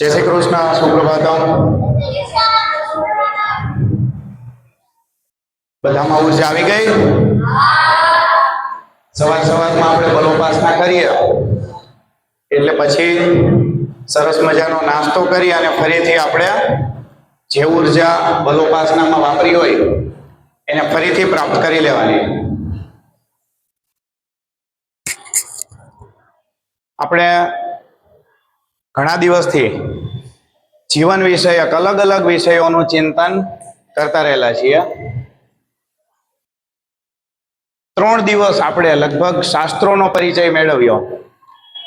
जय श्री कृष्ण। सुप्रभातम। बधामां ऊर्जा आवी गई? सवार सवारमां आपणे बलोपासना करीए એટલે પછી સરસ મજાનો નાસ્તો કરી અને ફરીથી આપણે જે ઊર્જા બલોપાસનામાં વાપરી હોય એને ફરીથી પ્રાપ્ત કરી લેવાની। આપણે ઘણા દિવસથી જીવન વિષયક અલગ અલગ વિષયોનું ચિંતન કરતા રહેલા છીએ। 3 દિવસ આપણે લગભગ શાસ્ત્રોનો પરિચય મેળવ્યો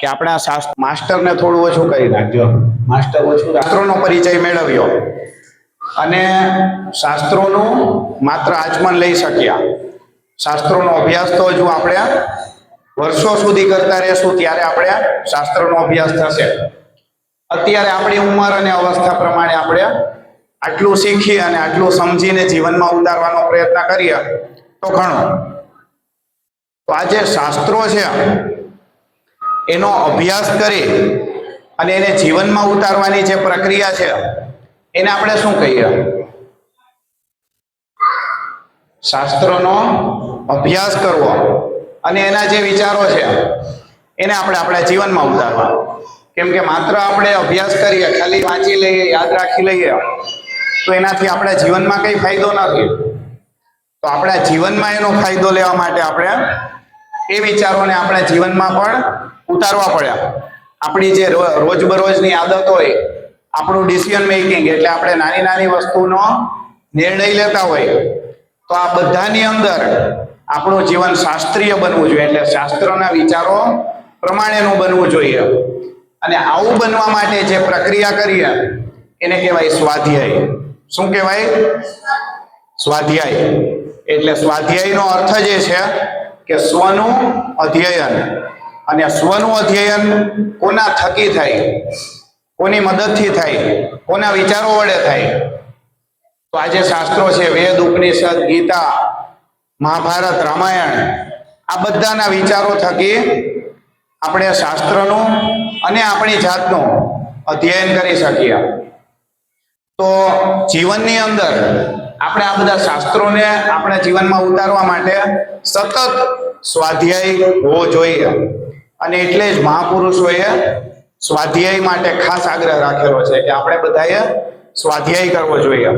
કે આપણા માસ્ટરને થોડું ઓછું કરી નાખજો, માસ્ટર ઓછું, શાસ્ત્રોનો પરિચય મેળવ્યો અને શાસ્ત્રોનું માત્ર આચમન લઈ શક્યા। શાસ્ત્રોનો અભ્યાસ તો હજુ આપણે વર્ષો સુધી કરતા રહેશું ત્યારે આપણે શાસ્ત્રનો અભ્યાસ થશે। અત્યારે આપણી ઉંમર અને અવસ્થા પ્રમાણે આપણે આટલું શીખી અને આટલું સમજીને જીવનમાં ઉતારવાનો પ્રયત્ન કરીએ તો ઘણો। તો આ જે શાસ્ત્રો છે એનો અભ્યાસ કરી અને એને જીવનમાં ઉતારવાની જે પ્રક્રિયા છે એને આપણે શું કહીએ? શાસ્ત્રોનો અભ્યાસ કરવો અને એના જે વિચારો છે એને આપણે આપણા જીવનમાં ઉતારવા। કેમ કે માત્ર આપણે અભ્યાસ કરીએ, ખાલી વાંચી લઈએ, યાદ રાખી લઈએ તો એનાથી આપણા જીવનમાં કંઈ ફાયદો નથી। તો આપણા જીવનમાં એનો ફાયદો લેવા માટે આપણે એ વિચારોને આપણા જીવનમાં પણ ઉતારવા પડ્યા। આપણી જે રોજબરોજની આદત હોય, આપણું ડિસિઝન મેકિંગ, એટલે આપણે નાની નાની વસ્તુનો નિર્ણય લેતા હોય તો આ બધાની અંદર આપણું જીવન શાસ્ત્રીય બનવું જોઈએ, એટલે શાસ્ત્રના વિચારો પ્રમાણેનું બનવું જોઈએ। અને આવું બનવા માટે જે પ્રક્રિયા કરીએ એને કહેવાય સ્વાધ્યાય। શું કહેવાય? સ્વાધ્યાય। એટલે સ્વાધ્યાયનો અર્થ જે છે કે સ્વનું અધ્યયન। અને સ્વનું અધ્યયન કોના થકી થાય? કોની મદદથી થાય? કોના વિચારો વડે થાય? તો આ જે શાસ્ત્રો છે, વેદ, ઉપનિષદ, ગીતા, મહાભારત, રામાયણ, આ બધાના વિચારો થકી આપણે શાસ્ત્રનું અને આપણી જાતનું અધ્યયન કરી શકીએ। તો જીવનની અંદર આપણે આ બધા શાસ્ત્રોને આપણા જીવનમાં ઉતારવા માટે સતત સ્વાધ્યાય હોવો જોઈએ। અને એટલે જ મહાપુરુષોએ સ્વાધ્યાય માટે ખાસ આગ્રહ રાખેલો છે કે આપણે બધાએ સ્વાધ્યાય કરવો જોઈએ।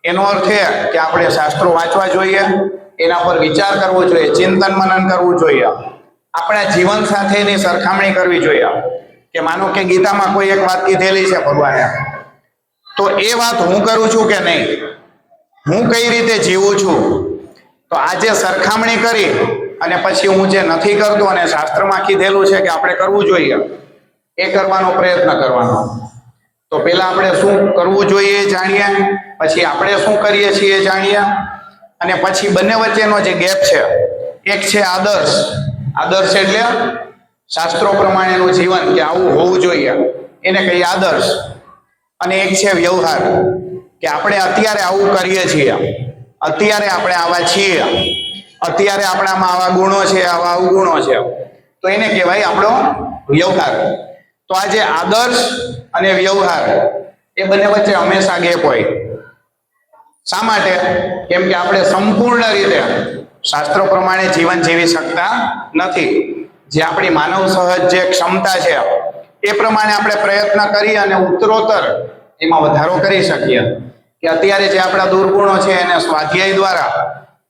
એનો અર્થ એ કે આપણે શાસ્ત્રો વાંચવા જોઈએ, એના પર વિચાર કરવો જોઈએ, ચિંતન મનન કરવું જોઈએ, આપણા જીવન સાથે એની સરખામણી કરવી જોઈએ। કે માનો કે ગીતામાં કોઈ એક વાત કીધેલી છે ભગવાને, તો એ વાત હું કરું છું કે નહીં, હું કઈ રીતે જીવું છું, તો આજે સરખામણી કરી અને પછી હું જે નથી કરતો અને શાસ્ત્રમાં કીધેલું છે કે આપણે કરવું જોઈએ એ કરવાનો પ્રયત્ન કરવાનો। તો પહેલા આપણે શું કરવું જોઈએ એ જાણીએ, પછી આપણે શું કરીએ છીએ એ જાણીએ, અને પછી બંને વચ્ચેનો જે ગેપ છે, એક છે આદર્શ, આદર્શ એટલે શાસ્ત્રો પ્રમાણેનું જીવન કે આવું હોવું જોઈએ એને કહીએ આદર્શ, અને એક છે વ્યવહાર કે આપણે અત્યારે આવું કરીએ છીએ, અત્યારે આપણે આવા છીએ, અત્યારે આપણામાં આવા ગુણો છે, આવા અવગુણો છે, તો એને કહેવાય આપણો વ્યવહાર। તો આ જે આદર્શ અને વ્યવહાર એ બંને વચ્ચે હંમેશા ગેપ હોય। શા માટે? કેમ કે આપણે સંપૂર્ણ રીતે શાસ્ત્રો પ્રમાણે જીવન જીવી શકતા નથી। જે આપણી માનવ સહજ જે ક્ષમતા છે એ પ્રમાણે આપણે પ્રયત્ન કરી અને ઉત્તરોત્તર એમાં વધારો કરી શકીએ। કે અત્યારે જે આપણા દુર્ગુણો છે એને સ્વાધ્યાય દ્વારા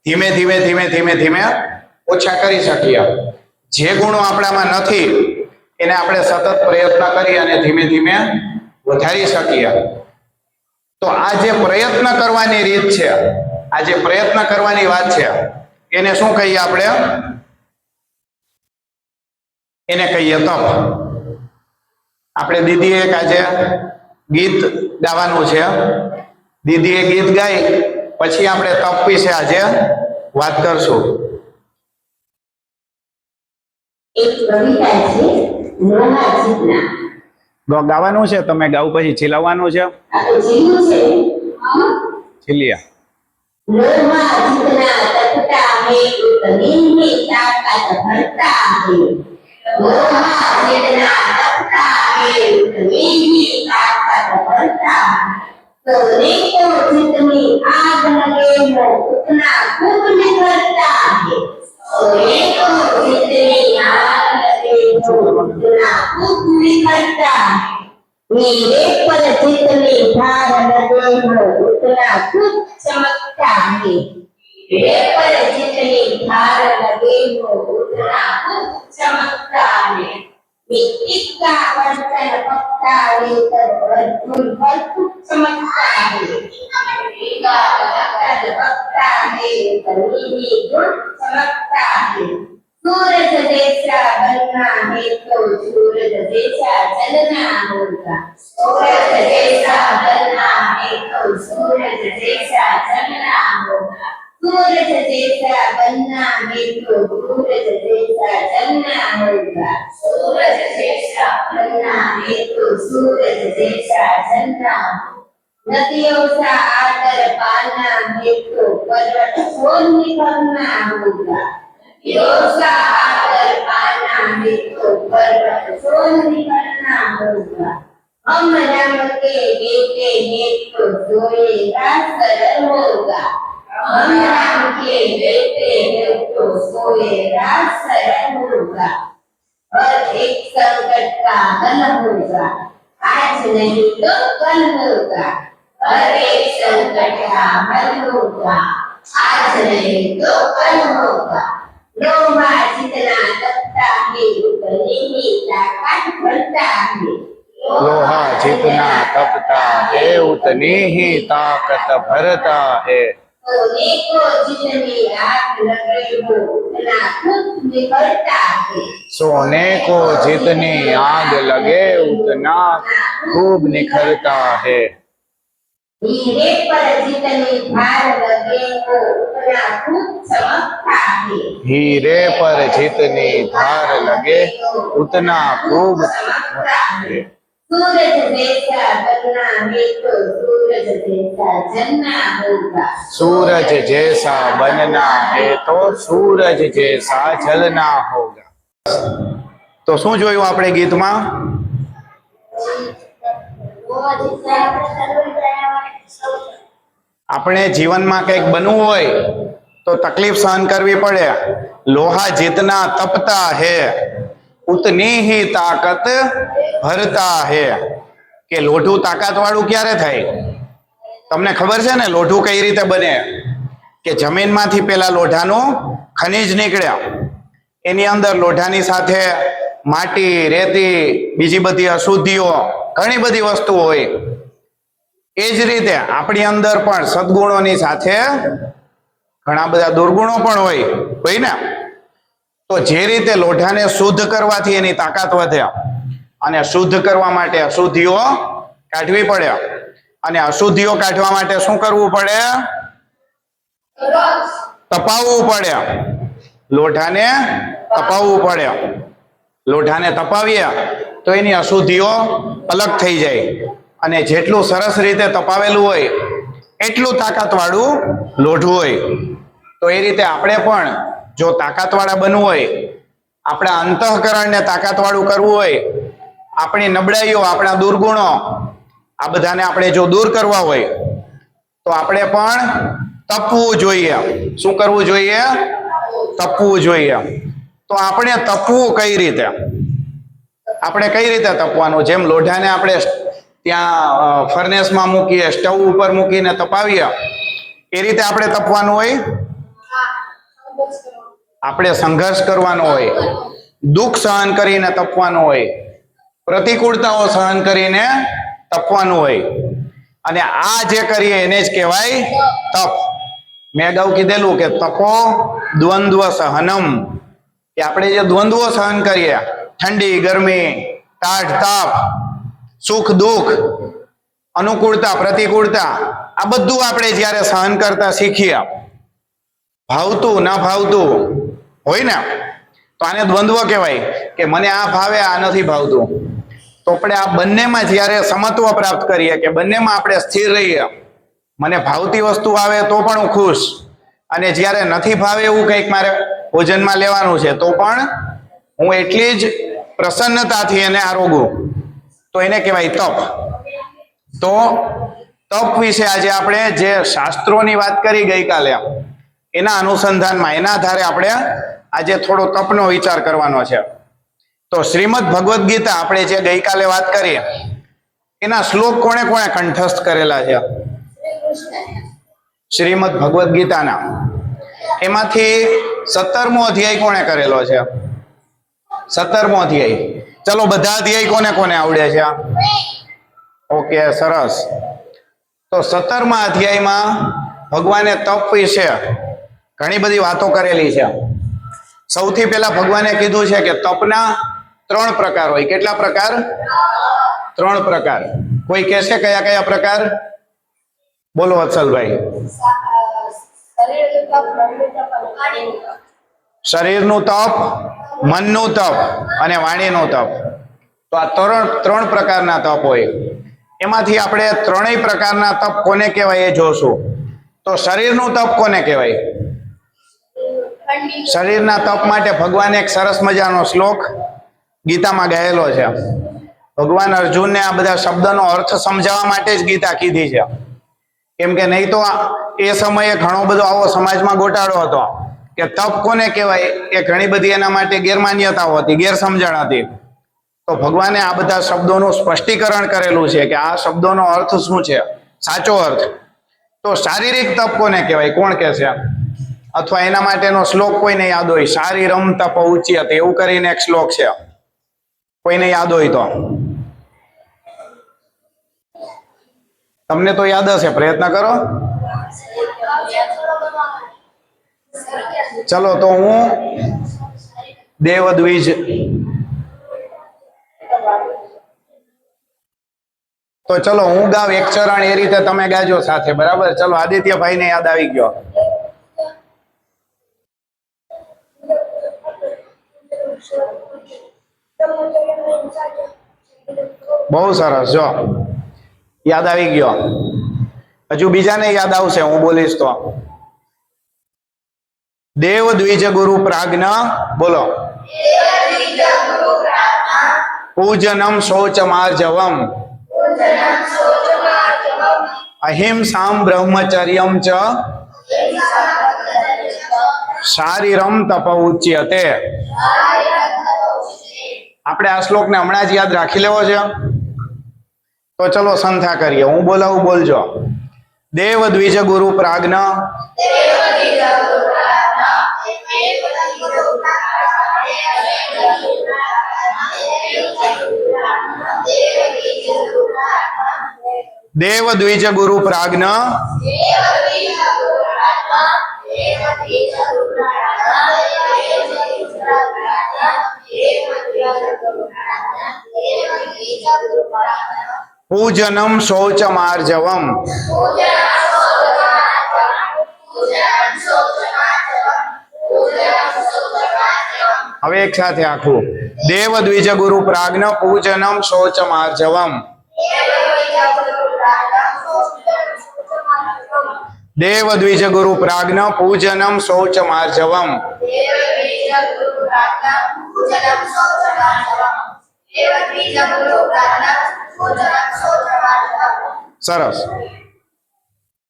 ધીમે ધીમે ધીમે ધીમે ધીમે ઓછા કરી શકીએ। જે ગુણો આપણામાં નથી એને આપણે સતત પ્રયત્ન કરી અને ધીમે ધીમે વધારી શકીએ। તો આ જે પ્રયત્ન કરવાની રીત છે, આ જે પ્રયત્ન કરવાની વાત છે એને શું કહીએ આપણે? એને કહીએ તપ। આપણે દીદીએ એક આજે ગીત ગાવાનું છે, દીદીએ ગીત ગાઈ પછી આપણે તપ વિશે આજે વાત કરશું। એક કવિતા છે લોહા જીતના, ગાવાનું છે, તમે ગાવ પછી ચીલાવવાનું છે, આ તો જીવું છે। ચીલિયા। लोहा जितना तपता है उतनी ही ताकत भरता है, लोहा जितना तपता है उतनी ही ताकत बढ़ता है सोने को जितनी आग लगे वो उतना खूब निकलता है सोने को जितनी आग लगे वो उतना खूब निकलता है हीरे पर जितनी धार लगे वो उतना खूब चमकता है हीरे पर जितनी धार लगे वो उतना खूब चमकता है मिट्टी का बर्तन पकता लेकर भरपूर भरपूर चमकता है मिट्टी का बर्तन पकता है नीली धूप चमकता है सूरज जैसा बनना है तो सूरज जैसा जलना होगा सूरज जैसा बनना है तो सूरज जैसा जलना होगा सूरज जैसा बनना है तो सूरज जैसा जलना होगा सूरज जैसा बनना है तो सूरज जैसा जलना नदियों सा आकर पाना है तो पर्वत खोल निकलना होगा नदियों सा आकर पाना है तो पर्वत खोल निकलना होगा हम राम के बेटे हैं तो सोएगा सरल होगा हम राम के बेटे हैं तो सोएगा सरल होगा और एक संकट का हल होगा आज नहीं तो कल होगा और एक संकट का हल होगा आज नहीं तो कल होगा लोहा जितना तपता है उतनी ही ताकत बढ़ता है लोहा जितना तपता है उतनी ही ताकत भरता है सोने को जितनी आग लगे वो उतना खूब निकलता है सोने को जितनी आग लगे उतना खूब निखरता है हीरे पर जितनी धार लगे वो उतना खूब चमकता है हीरे पर जितनी धार लगे उतना खूब चमकता है है। सूरज जैसा बनना है तो सूरज जैसा जलना होगा सूरज जैसा बनना है तो सूरज जैसा जलना होगा तो શું જોયું આપણે ગીતમાં આપણે જીવનમાં કંઈક બનવું હોય તો તકલીફ સહન કરવી પડે લોહા जितना तपता है उतनी ही ताकत भरता है કે લોઢું તાકાત વાળું ક્યારે થાય તમને ખબર છે ને લોઢું કઈ રીતે બને કે જમીનમાંથી પેલા લોઢાનું ખનિજ નીકળ્યા એની અંદર લોઢાની સાથે માટી રેતી બીજી બધી અશુદ્ધિઓ ઘણી બધી વસ્તુઓ હોય એ જ રીતે આપણી અંદર પણ સદગુણોની સાથે ઘણા બધા દુર્ગુણો પણ હોય ને તો જે રીતે લોઢાને શુદ્ધ કરવાથી એની તાકાત વધે અને શુદ્ધ કરવા માટે અશુદ્ધિઓ કાઢવી પડે અને અશુદ્ધિઓ કાઢવા માટે શું કરવું પડે તપાવવું પડે લોઢાને તપાવવું પડે લોઢાને તપાવીએ તો એની અશુદ્ધિઓ અલગ થઈ જાય અને જેટલું સરસ રીતે તપાવેલું હોય એટલું તાકાતવાળું લોઢું હોય તો એ રીતે આપણે પણ જો તાકાતવાળા બનવું હોય આપણા અંતઃકરણને તાકાતવાળું કરવું હોય આપણી નબળાઈઓ આપણા દુર્ગુણો આ બધાને આપણે જો દૂર કરવા હોય તો આપણે પણ તપવું જોઈએ શું કરવું જોઈએ તપવું જોઈએ તો આપણે તપવું કઈ રીતે તપવાનું જેમ લોઢાને આપણે ત્યાં ફર્નેસમાં મૂકીએ સ્ટવ ઉપર મૂકીને તપાવીએ એ રીતે આપણે તપવાનું હોય આપણે સંઘર્ષ કરવાનો હોય દુઃખ સહન કરીને તપવાનું હોય પ્રતિકૂળતાઓ સહન કરીને તપવાનું હોય અને આ જે કરીએ એને જ કહેવાય તપ મેં અગાઉ કીધેલું કે તપો દ્વંદ્વ સહનમ કે આપણે જે દ્વંદ્વો સહન કરીએ ઠંડી ગરમી ટાઢ તાપ સુખ દુઃખ અનુકૂળતા પ્રતિકૂળતા આ બધું આપણે જ્યારે સહન કરતા શીખીએ ભાવતું ન ભાવતું હોય ને તો આને દ્વંદ્વ કહેવાય કે મને આ ભાવે આ નથી ભાવતું તો આપણે આ બંનેમાં જ્યારે સમત્વ પ્રાપ્ત કરીએ કે બંનેમાં આપણે સ્થિર રહીએ મને ભાવતી વસ્તુ આવે તો પણ હું ખુશ અને જ્યારે નથી ભાવે એવું કંઈક મારે ભોજનમાં લેવાનું છે તો પણ હું એટલી જ પ્રસન્નતાથી એને આરોગું તો એને કહેવાય તપ. તો તપ વિશે આજે આપણે જે શાસ્ત્રોની વાત કરી ગઈકાલે એના અનુસંધાનમાં એના આધારે આપણે આજે થોડો તપનો વિચાર કરવાનો છે. તો શ્રીમદ ભગવદ્ ગીતા આપણે જે ગઈકાલે વાત કરી એના શ્લોક કોણે કોણે કંઠસ્થ કરેલા છે? શ્રીમદ ભગવદ્ ગીતાના એમાંથી 17મો અધ્યાય કોણે કરેલો છે? 17મો અધ્યાય. ચલો બધા અધ્યાય કોને કોને આવડે છે? ઓકે, સરસ. તો 17મા અધ્યાયમાં ભગવાને તપ વિશે ઘણી બધી વાતો કરેલી છે. સૌથી પહેલા ભગવાને કીધું છે કે તપના 3 પ્રકાર હોય. કેટલા પ્રકાર? 3 પ્રકાર. કોઈ કહેશે કયા કયા પ્રકાર? બોલો વત્સલભાઈ. શરીરનું તપ, મનનું તપ અને વાણીનું તપ. તો આ 3 પ્રકારના તપ હોય. એમાંથી આપણે 3 પ્રકારના તપ કોને કહેવાય એ જોશું. તો શરીરનું તપ કોને કહેવાય? શરીરના તપ માટે ભગવાને એક સરસ મજાનો શ્લોક ગીતામાં ગાયેલો છે. ભગવાન અર્જુનને આ બધા શબ્દનો અર્થ સમજાવવા માટે જ ગીતા કીધી છે. કેમ કે નહીં તો એ સમયે ઘણો બધો આવો સમાજમાં ગોટાળો હતો કે તપ કોને કહેવાય એ ઘણી બધી એના માટે ગેરમાન્યતાઓ હતી, ગેરસમજણ હતી. તો ભગવાને આ બધા શબ્દોનું સ્પષ્ટીકરણ કરેલું છે કે આ શબ્દોનો અર્થ શું છે, સાચો અર્થ. તો શારીરિક તપ કોને કહેવાય? કોણ કહેશે? અથવા એના માટેનો શ્લોક કોઈને યાદ હોય? શારીરમ તપ ઉચ્યતે એવું કરીને એક શ્લોક છે, કોઈને યાદ હોય તો? તમને તો યાદ હશે, પ્રયત્ન કરો. ચલો તો હું દેવદ્વિજ. તો ચલો હું ગાવ એક ચરણ એ રીતે તમે ગાજો સાથે, બરાબર? ચલો આદિત્યભાઈ ને યાદ આવી ગયો. બહુ સરસ, જો યાદ આવી ગયો. હજુ બીજાને યાદ આવશે હું બોલીશ તો. દેવ દ્વિજ ગુરુ પ્રાજ્ઞ, બોલો. પૂજનમ શૌચ માર્જવમ અહિંસામ બ્રહ્મચર્યમ ચ શારીરમ તપ ઉચ્યતે. આપણે આ શ્લોકને હમણાં જ યાદ રાખી લેવો છે. તો ચલો સંથા કરીએ. હું બોલાવું, બોલજો. દેવ દ્વિજ ગુરુ પ્રાજ્ઞ દેવ દ્વિજ ગુરુ પ્રાજ્ઞ પૂજનમ શૌચ માર્જવમ. હવે એક સાથે આખું. દેવ દ્વિજ ગુરુ પ્રાજ્ઞ પૂજનમ શૌચ માર્જવમ. દેવ દ્વિજ ગુરુ પ્રાજ્ઞ પૂજનમ શૌચ માર્જવમ. સરસ.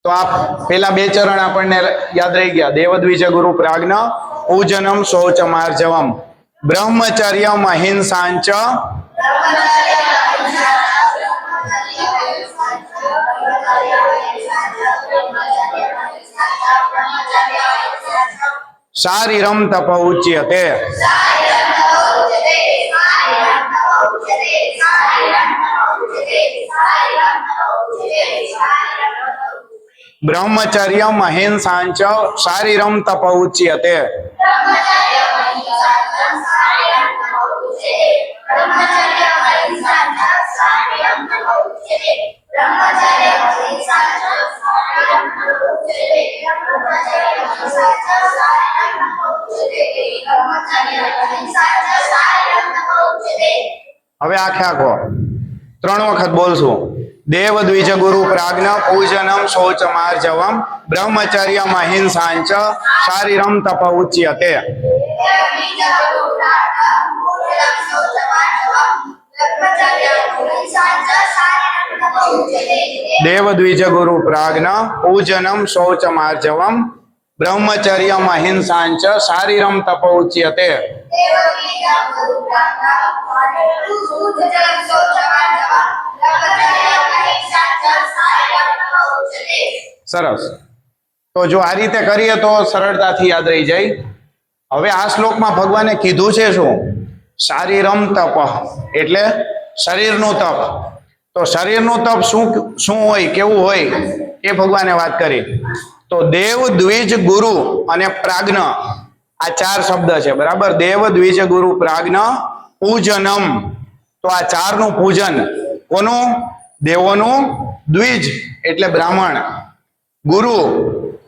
તો આ પેલા 2 ચરણ આપણને યાદ રહી ગયા. દેવ દ્વિજ ગુરુ પ્રાજ્ઞ પૂજનમ શૌચ માર્જવમ બ્રહ્મચર્યમ અહિંસાંચ શારીરમ તપ ઉચ્યતે. બ્રહ્મચર્યમ અહિંસાંચ શારીરમ તપ ઉચ્યતે. હવે આખે આખો 3 વખત બોલશું. દેવ દ્વિજ ગુરુ પ્રાજ્ઞ પૂજનમ શૌચ માર્જવમ બ્રહ્મચર્યમ અહિંસાંચ શારીરમ તપ ઉચ્યતે. દેવ દ્વિજ ગુરુ પ્રાજ્ઞ પૂજનમ શૌચમાર્જવમ બ્રહ્મચર્યમ અહિંસાંચ શારીરમ તપોચ્યતે. સરસ. તો જો આ રીતે કરીએ તો સરળતાથી યાદ રહી જાય. હવે આ શ્લોકમાં ભગવાને કીધું છે શું? શારીરમ તપ, એટલે શરીરનું તપ. તો શરીરનું તપ શું હોય, કેવું હોય એ ભગવાને વાત કરી. તો દેવ દ્વિજ ગુરુ અને પ્રાજ્ઞ આ ચાર શબ્દ છે, બરાબર. દેવ દ્વિજ ગુરુ પ્રાજ્ઞ પૂજનમ. તો આ ચારનું પૂજન કોનું? દેવોનું. દ્વિજ એટલે બ્રાહ્મણ, ગુરુ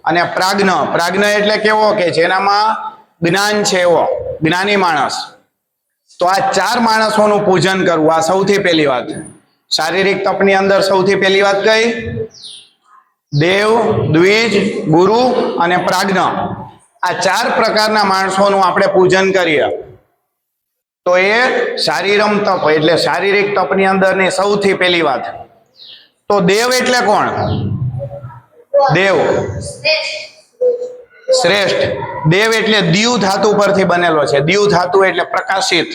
અને પ્રાજ્ઞ. પ્રાજ્ઞ એટલે કેવો? કે જેનામાં જ્ઞાન છે, એવો જ્ઞાની માણસ. તો આ ચાર માણસોનું પૂજન કરવું, આ સૌથી પહેલી વાત. શારીરિક તપની અંદર સૌથી પહેલી વાત કઈ? દેવ, દ્વિજ, ગુરુ અને પ્રાજ્ઞ. આ ચાર પ્રકારના માણસોનું આપણે પૂજન કરીએ તો એ શારીરમ તપ, એટલે શારીરિક તપની અંદરની સૌથી પહેલી વાત. તો દેવ એટલે કોણ? દેવ શ્રેષ્ઠ. દેવ એટલે દીવ ધાતુ પરથી બનેલો છે. દીવ ધાતુ એટલે પ્રકાશિત,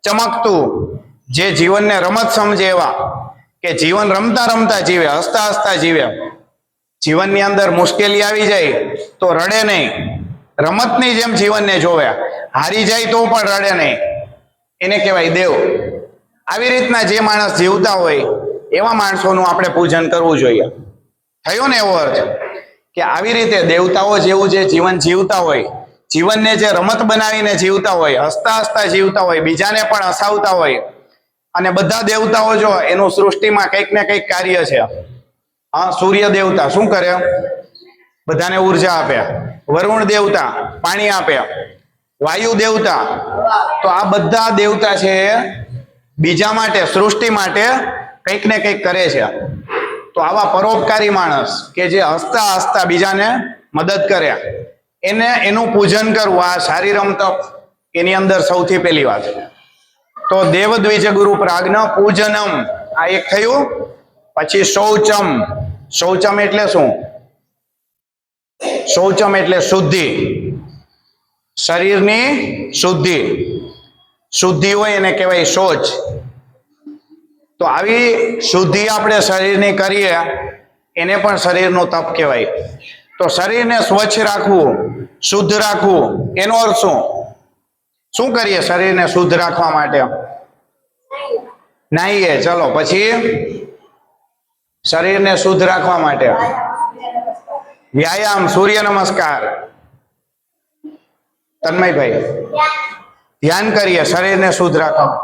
ચમકતું, જે જીવનને રમત સમજે એવા, કે જીવન રમતા રમતા જીવે, હસતા હસતા જીવે. જીવનની અંદર મુશ્કેલી આવી જાય તો રડે નહીં, રમતની જેમ જીવનને જોવે. હારી જાય તો પણ રડે નહીં, એને કહેવાય દેવ. આવી રીતના જે માણસ જીવતા હોય એવા માણસોનું આપણે પૂજન કરવું જોઈએ. થયો ને એવો અર્થ? કે આવી રીતે દેવતાઓ જેવું જે જીવન જીવતા હોય, જીવનને જે રમત બનાવીને જીવતા હોય, હસતા હસતા જીવતા હોય, બીજાને પણ હસાવતા હોય. અને બધા દેવતાઓ જો એનું સૃષ્ટિમાં કંઈક ને કંઈક કાર્ય છે. હા, સૂર્ય દેવતા શું કરે? બધાને ઉર્જા આપે. વરુણ દેવતા પાણી આપે. વાયુ દેવતા, તો આ બધા દેવતા છે બીજા માટે, સૃષ્ટિ માટે કંઈક ને કંઈક કરે છે. તો આવા પરોપકારી માણસ કે જે હસતા હસતા બીજાને મદદ કરે, એનું પૂજન કરવું, આ શારીરમ તપ એની અંદર સૌથી પહેલી વાત. તો દેવ દ્વિજ ગુરુ પ્રાજ્ઞ પૂજનમ આ એક થયું. પછી શૌચમ. શૌચમ એટલે શું? શૌચમ એટલે શુદ્ધિ, શરીરની શુદ્ધિ. શુદ્ધિ હોય એને કહેવાય શૌચ. તો આવી શુદ્ધિ આપણે શરીરની કરીએ એને પણ શરીરનું તપ કહેવાય. તો શરીરને સ્વચ્છ રાખવું, શુદ્ધ રાખવું, એનો અર્થ શું? શું કરીએ શરીરને શુદ્ધ રાખવા માટે? નાહીએ. ચલો, પછી શરીરને શુદ્ધ રાખવા માટે વ્યાયામ, સૂર્ય નમસ્કાર. તન્મયભાઈ, ધ્યાન કરીએ શરીરને શુદ્ધ રાખવા.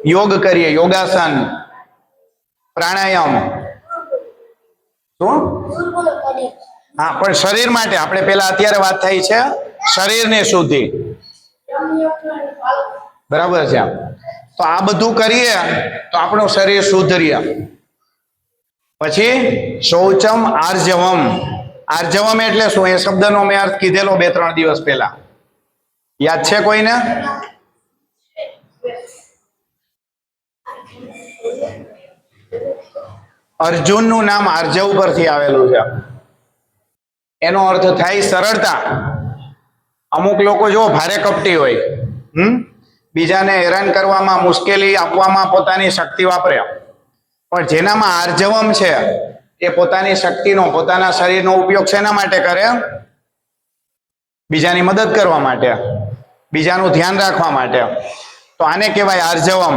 યોગ કરીએ, યોગાસન, પ્રાણાયામ. શું? હા, પણ શરીર માટે આપણે પેલા અત્યારે વાત થઈ છે શરીરની શુદ્ધિ, બરાબર છે. તો આ બધું કરીએ તો આપણું શરીર શુદ્ધ રહે. પછી શૌચમ આર્જવમ. આર્જવમ એટલે શું? એ શબ્દનો મેં અર્થ કીધેલો 2-3 દિવસ પહેલા. યાદ છે કોઈને? અર્જુનનું નામ આર્જવ પરથી આવેલું છે. એનો અર્થ થાય સરળતા. અમુક લોકો જો ભારે કપટી હોય, બીજાને હેરાન કરવામાં, મુશ્કેલી આપવામાં પોતાની શક્તિ વાપરે. પણ જેનામાં આર્જવમ છે એ પોતાની શક્તિનો, પોતાના શરીરનો ઉપયોગ શેના માટે કરે? બીજાની મદદ કરવા માટે, બીજાનું ધ્યાન રાખવા માટે. તો આને કહેવાય આર્જવમ.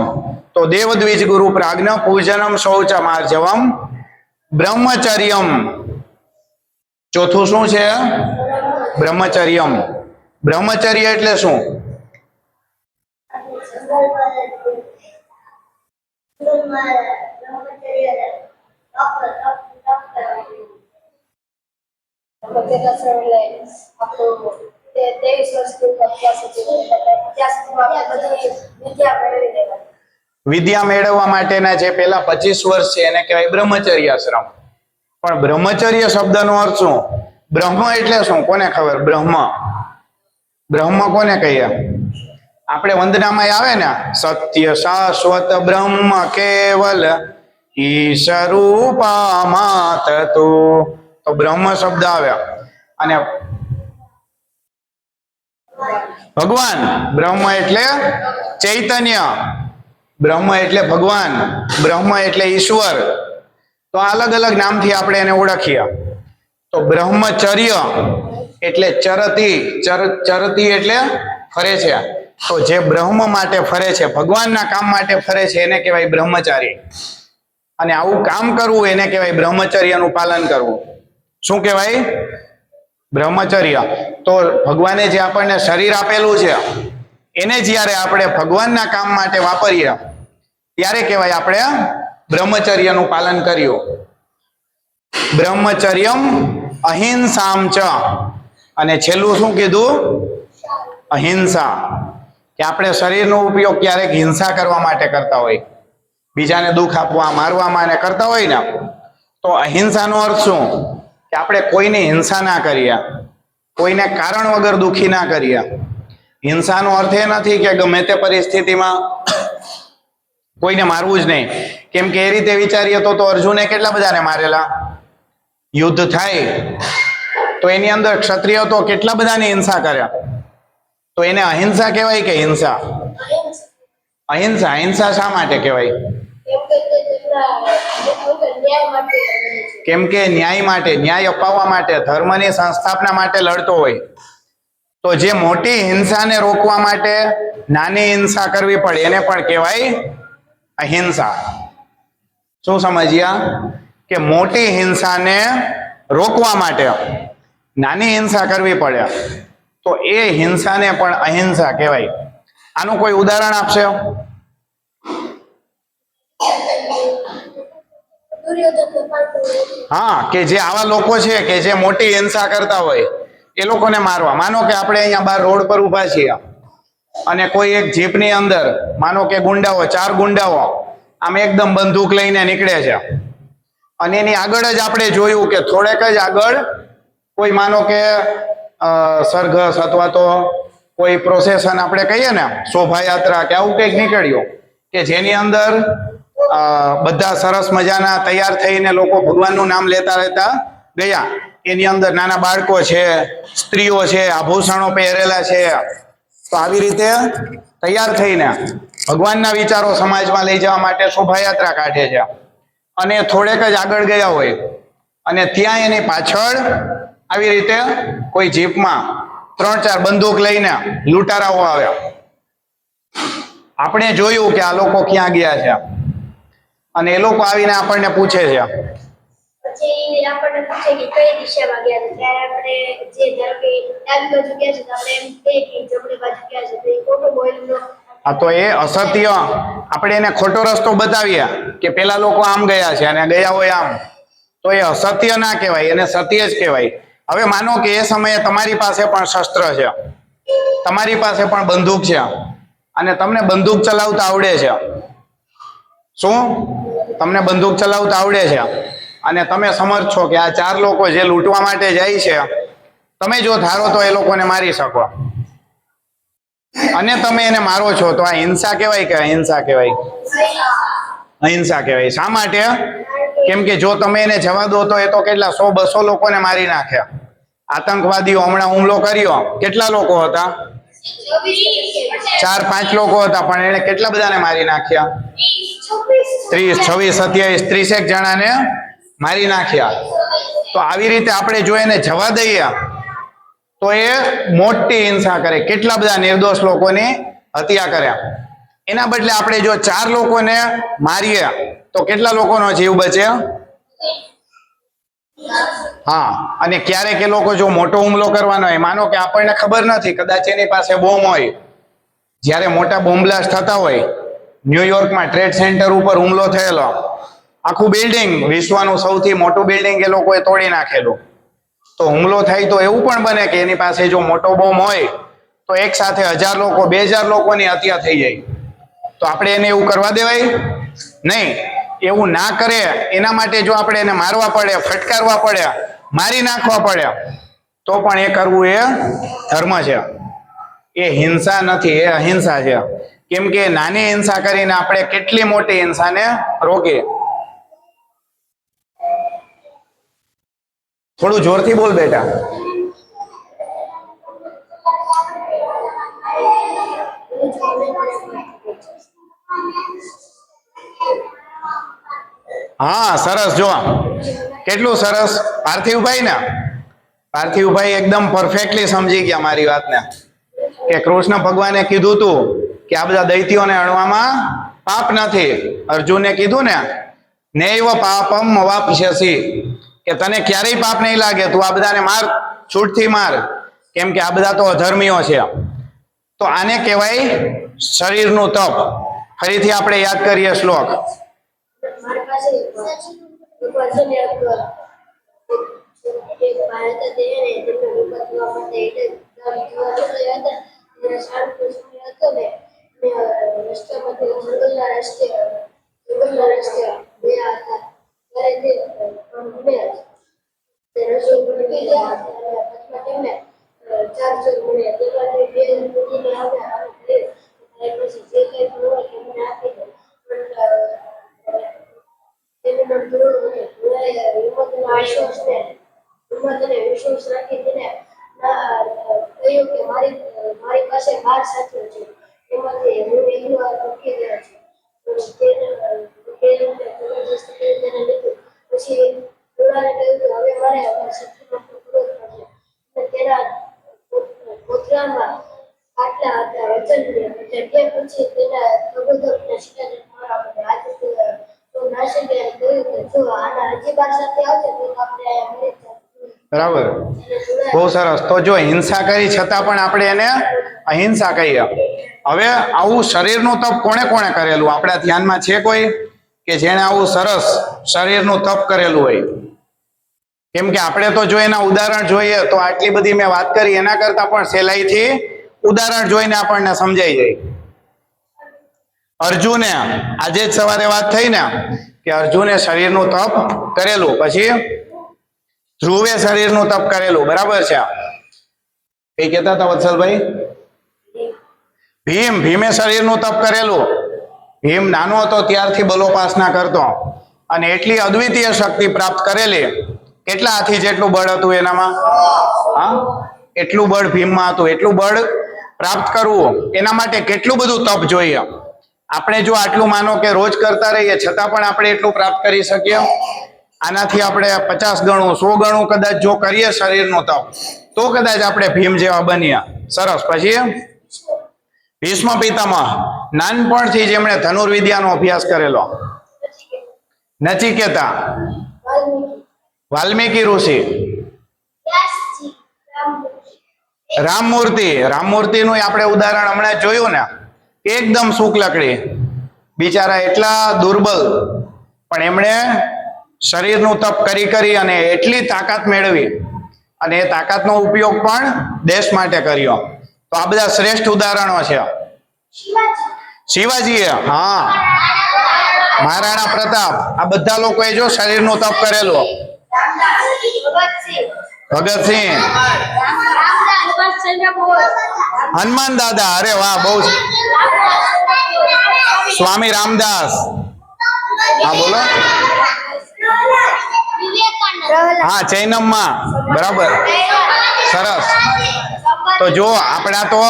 તો દેવ દ્વિજ ગુરુ પ્રાજ્ઞ પૂજનમ શૌચમ આર્જવમ બ્રહ્મચર્યમ. ચોથું શું છે? બ્રહ્મચર્યમ. બ્રહ્મચર્ય એટલે શું? વિદ્યા મેળવવા માટેના જે પેલા 25 વર્ષ છે એને કહેવાય બ્રહ્મચર્ય આશ્રમ. પણ બ્રહ્મચર્ય શબ્દનો અર્થ શું? બ્રહ્મ એટલે શું? કોને ખબર? બ્રહ્મ, બ્રહ્મ કોને કહીએ? આપણે વંદનામાં આવે ને, સત્ય શાશ્વત બ્રહ્મ કેવલ ઈશરૂપમાં તતું, તો બ્રહ્મ શબ્દ આવ્યા. અને ભગવાન, બ્રહ્મ એટલે ચૈતન્ય, બ્રહ્મ એટલે ભગવાન, બ્રહ્મ એટલે ઈશ્વર. તો અલગ અલગ નામથી આપણે એને ઓળખીએ. તો બ્રહ્મચર્ય એટલે ચરતી, ચરતી એટલે ફરે છે. તો જે બ્રહ્મ માટે ફરે છે, ભગવાનના કામ માટે ફરે છે, એને કહેવાય બ્રહ્મચારી. અને આવું કામ કરવું એને કહેવાય બ્રહ્મચર્યનું પાલન કરવું. શું કહેવાય? બ્રહ્મચર્ય. તો ભગવાને જે આપણને શરીર આપેલું છે એને જ્યારે આપણે ભગવાનના કામ માટે વાપરીએ ત્યારે કહેવાય આપણે બ્રહ્મચર્યનું પાલન કર્યું. બ્રહ્મચર્યમ અહિંસામ ચ. અને છેલ્લું શું કીધું? અહિંસા. કે આપણે શરીરનો ઉપયોગ ક્યારેક હિંસા કરવા માટે કરતા હોય, બીજાને દુઃખ આપવા, મારવામાં એને કરતા હોય ને, તો અહિંસાનો અર્થ શું? કે આપણે કોઈની હિંસા ના કરીએ, કોઈને કારણ વગર દુઃખી ના કરીએ. હિંસાનો અર્થ એ નથી કે ગમે તે પરિસ્થિતિમાં કોઈને મારવું જ નહીં. કેમ કે એ રીતે વિચારીએ તો અર્જુને કેટલા બધાને મારેલા. યુદ્ધ થાય તો એની અંદર ક્ષત્રિય તો કેટલા બધાની હિંસા કર્યા. તો એને અહિંસા કહેવાય કે હિંસા? અહિંસા. અહિંસા શા માટે કહેવાય? કેમ કે ન્યાય માટે, ન્યાય અપાવવા માટે, ધર્મની સંસ્થાપના માટે લડતો હોય. તો જે મોટી હિંસાને રોકવા માટે નાની હિંસા કરવી પડે એને પણ કહેવાય અહિંસા. શું સમજ્યા? કે મોટી હિંસાને રોકવા માટે નાની હિંસા કરવી પડે તો એ હિંસાને પણ અહિંસા કહેવાય. આનું કોઈ ઉદાહરણ આપશે? હા, કે જે આવા લોકો છે કે જે મોટી હિંસા કરતા હોય એ લોકોને મારવા. માનો કે આપણે અહીંયા બહાર રોડ પર ઊભા છીએ અને કોઈ એક જીપની અંદર માનો કે ગુંડાઓ, 4 ગુંડાઓ આમ એકદમ બંદૂક લઈને નીકળે છે અને એની આગળ જ આપણે જોયું કે થોડેક જ આગળ કોઈ માનો કે સરઘસ અથવા તો કોઈ પ્રોસેશન આપણે કહીએ ને, શોભાયાત્રા કે આવું કંઈક નીકળ્યું કે જેની અંદર બધા સરસ મજાના તૈયાર થઈને લોકો ભગવાનનું નામ લેતા લેતા ગયા. એની અંદર નાના બાળકો છે, સ્ત્રીઓ છે, આભૂષણો પહેરેલા છે. તો આવી રીતે તૈયાર થઈને ભગવાનના વિચારો સમાજમાં લઈ જવા માટે શોભાયાત્રા કાઢે છે. અને થોડેક જ આગળ ગયા હોય અને ત્યાં એની પાછળ આવી રીતે કોઈ જીપમાં 3-4 બંદૂક લઈને લૂંટારાઓ આવ્યા. આપણે જોયું કે આ લોકો ક્યાં ગયા છે અને એ લોકો આવીને આપણને પૂછે છે. પછી આપણને પૂછે કે કઈ દિશામાં ગયા છે, ત્યારે આપણે જે ધારો કે ડાબી બાજુ ગયા છે તો આપણે એમ કહીએ કે જમણી બાજુ ગયા છે, તો એ ખોટું બોલનો. આ તો એ અસત્ય. આપણે એને ખોટો રસ્તો બતાવીએ કે પેલા લોકો આમ ગયા છે અને ગયા હોય આમ, તો એ અસત્ય ના કહેવાય, એને સત્ય જ કહેવાય. હવે માનો કે એ સમયે તમારી પાસે પણ શસ્ત્ર છે, તમારી પાસે પણ બંદૂક છે અને તમને બંદૂક ચલાવતા આવડે છે. શું? તમને બંદૂક ચલાવતા આવડે છે અને તમે સમર્થ છો કે આ 4 લોકો જે લૂંટવા માટે જાય છે, તમે જો ધારો તો એ લોકોને મારી શકો અને તમે એને મારો છો, તો આ હિંસા કહેવાય કે અહિંસા કહેવાય? અહિંસા કહેવાય. શા માટે? કેમ કે જો તમે એને જવા દો તો એ તો કેટલા 100-200 લોકોને મારી નાખ્યા. આતંકવાદીઓ હમણાં હુમલો કર્યો, કેટલા લોકો હતા? 4-5 લોકો હતા, પણ એને કેટલા બધાને મારી નાખ્યા? 30, 26, 27, 30 જણાને મારી નાખ્યા. તો આવી રીતે આપણે જો એને જવા દઈએ તો એ મોટી હિંસા કરે, કેટલા બધા નિર્દોષ લોકોની હત્યા કર્યા. એના બદલે આપણે જો 4 લોકોને મારીએ તો કેટલા લોકોનો જીવ બચે? હા. અને ક્યારેક એ લોકો જો મોટો હુમલો કરવાનો હોય, માનો કે આપણને ખબર નથી, કદાચ એની પાસે બોમ્બ હોય, જ્યારે મોટા બોમ્બ બ્લાસ્ટ થતા હોય, ન્યુયોર્કમાં ટ્રેડ સેન્ટર ઉપર હુમલો થયેલો, આખું બિલ્ડિંગ, વિશ્વનું સૌથી મોટું બિલ્ડિંગ એ લોકોએ તોડી નાખેલું. તો હુમલો થાય તો એવું પણ બને કે એની પાસે જો મોટો બોમ્બ હોય તો એક સાથે 1000 લોકો, 2000 લોકોની હત્યા થઈ જાય. તો આપણે એને એવું કરવા દેવાય નહીં. એવું ના કરે એના માટે જો આપણે એને મારવા પડે, ફટકારવા પડે, મારી નાખવા પડે, તો પણ એ કરવું એ ધર્મ છે. એ હિંસા નથી, એ અહિંસા છે. કેમ કે નાની હિંસા કરીને આપણે કેટલી મોટી હિંસાને રોકીએ. થોડું જોરથી બોલ બેટા. હા સરસ, જો કેટલું સરસ. પાર્થિવભાઈ ને, પાર્થિવભાઈ એકદમ પરફેક્ટલી સમજી ગયા મારી વાતને, કે કૃષ્ણ ભગવાને કીધું તું કે આ બધા દૈત્યોને અણવામાં પાપ નથી. અર્જુને કીધું ને, નૈવ પાપમ અવાપ્સ્યસી, કે તને ક્યારેય પાપ નહીં લાગે, તું આ બધાને માર, છૂટથી માર, કેમ કે આ બધા તો અધર્મીઓ છે. તો આને કહેવાય શરીરનું તપ. ફરીથી આપણે યાદ કરીએ શ્લોક. મારી પાસે ભગવાન છે ને એક ભારત તે ને તેમને વિપત જોવા માટે એટલે જોવા હતા. ત્યારે શાંત સમય હતો ને રસ્તામાંથી જંગલના રસ્તે ગયા હતા. ત્યારે તે રસ્તો ભટકી ગયા. અથવા તેમને ચાર ચોર મળ્યા. તેમાંથી બે મૂકીને આવ્યા અને પછી જે કંઈ મળવા તેમને આપી દે. હિંમત અને વિશ્વાસ રાખી તેને કહ્યું કે મારી પાસે 12 સાથીઓ છે, એમાંથી હું એકલો ભટકી ગયો છું. તેને લીધું. પછી ઘોડાને કહ્યું કે હવે મારે શત્રુનો ટુકડો કરશે. અને તેના પોતરામાં આટલા હતા વચન. જગ્યા પછી તેના પ્રબોધકને શિકારી મારવા માટે આજે તો નાસિકે કહ્યું કે જો આના હજી 12 સાથે આવશે તો આપણે અહીંયા મરી જઈએ. બરાબર, બહુ સરસ. તો જો હિંસા કરી છતાં પણ આપણે એને અહિંસા કહીએ. હવે આવું શરીરનું તપ કોણે કોણે કરેલું આપણા ધ્યાનમાં છે કોઈ કે જેણે આવું સરસ શરીરનું તપ કરેલું હોય? કેમ કે આપણે તો જો એના ઉદાહરણ જોઈએ તો આટલી બધી મેં વાત કરી એના કરતા પણ સહેલાઈથી ઉદાહરણ જોઈને આપણને સમજાઈ જાય. અર્જુને આજે જ સવારે વાત થઈ ને કે અર્જુને શરીરનું તપ કરેલું, પછી ધ્રુવે શરીરનું તપ કરેલું, બરાબર છે? એ કહેતા હતા વત્સલભાઈ, ભીમે શરીરનું તપ કરેલું. ભીમ નાનો હતો ત્યારથી બલોપાસના કરતો અને એટલી અદ્વિતીય શક્તિ પ્રાપ્ત કરેલી. કેટલા હાથી જેટલું બળ હતું એનામાં? હા, એટલું બળ ભીમમાં હતું. એટલું બળ પ્રાપ્ત કરવું એના માટે કેટલું બધું તપ જોઈએ. આપણે જો આટલું માનો કે રોજ કરતા રહીએ છતાં પણ આપણે એટલું પ્રાપ્ત કરી શકીએ? આનાથી આપણે 50 ગણું 100 ગણું કદાચ જો કરીએ શરીરનું તપ તો કદાચ આપણે ભીમ જેવા બનીએ. સરસ. પછી ભીષ્મ પિતામહ, નાનપણથી જેમણે ધનુર્વિદ્યાનો અભ્યાસ કરેલો. નચિકેતા, વાલ્મીકી ઋષિ, રામમૂર્તિનું આપણે ઉદાહરણ હમણાં જોયું ને, એકદમ શુક્લકડી, બિચારા એટલા દુર્બલ પણ એમણે શરીરનું તપ કરી અને એટલી તાકાત મેળવી અને એ તાકાતનો ઉપયોગ પણ દેશ માટે કર્યો. તો આ બધા શ્રેષ્ઠ ઉદાહરણો છે. શિવાજીએ, હા, મહારાણા પ્રતાપ, આ બધા લોકોએ જો શરીરનું તપ કરેલું. ભગતસિંહ, હનુમાન દાદા, અરે વાહ, બહુ. સ્વામી રામદાસ, હા બોલો. હા, ચૈનમમાં, બરાબર, સરસ. તો જો આપણા તો